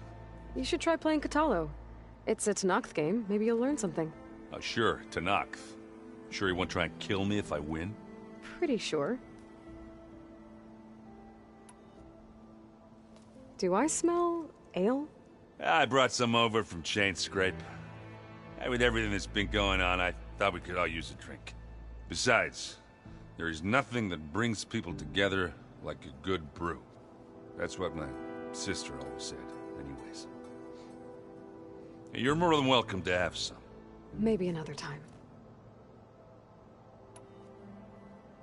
You should try playing Katalo. It's a Tenakth game. Maybe you'll learn something. Oh, sure, Tenakth. Sure he won't try and kill me if I win? Pretty sure. Do I smell ale? I brought some over from Chain Scrape. With everything that's been going on, I thought we could all use a drink. Besides, there is nothing that brings people together like a good brew. That's what my sister always said, anyways. You're more than welcome to have some. Maybe another time.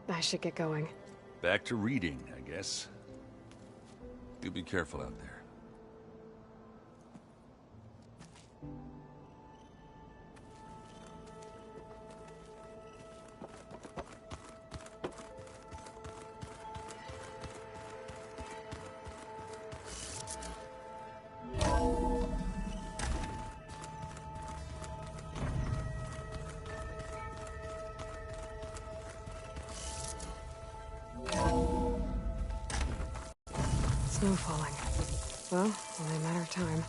I should get going. Back to reading, I guess. Do be careful out there. Snow falling. Well, only a matter of time.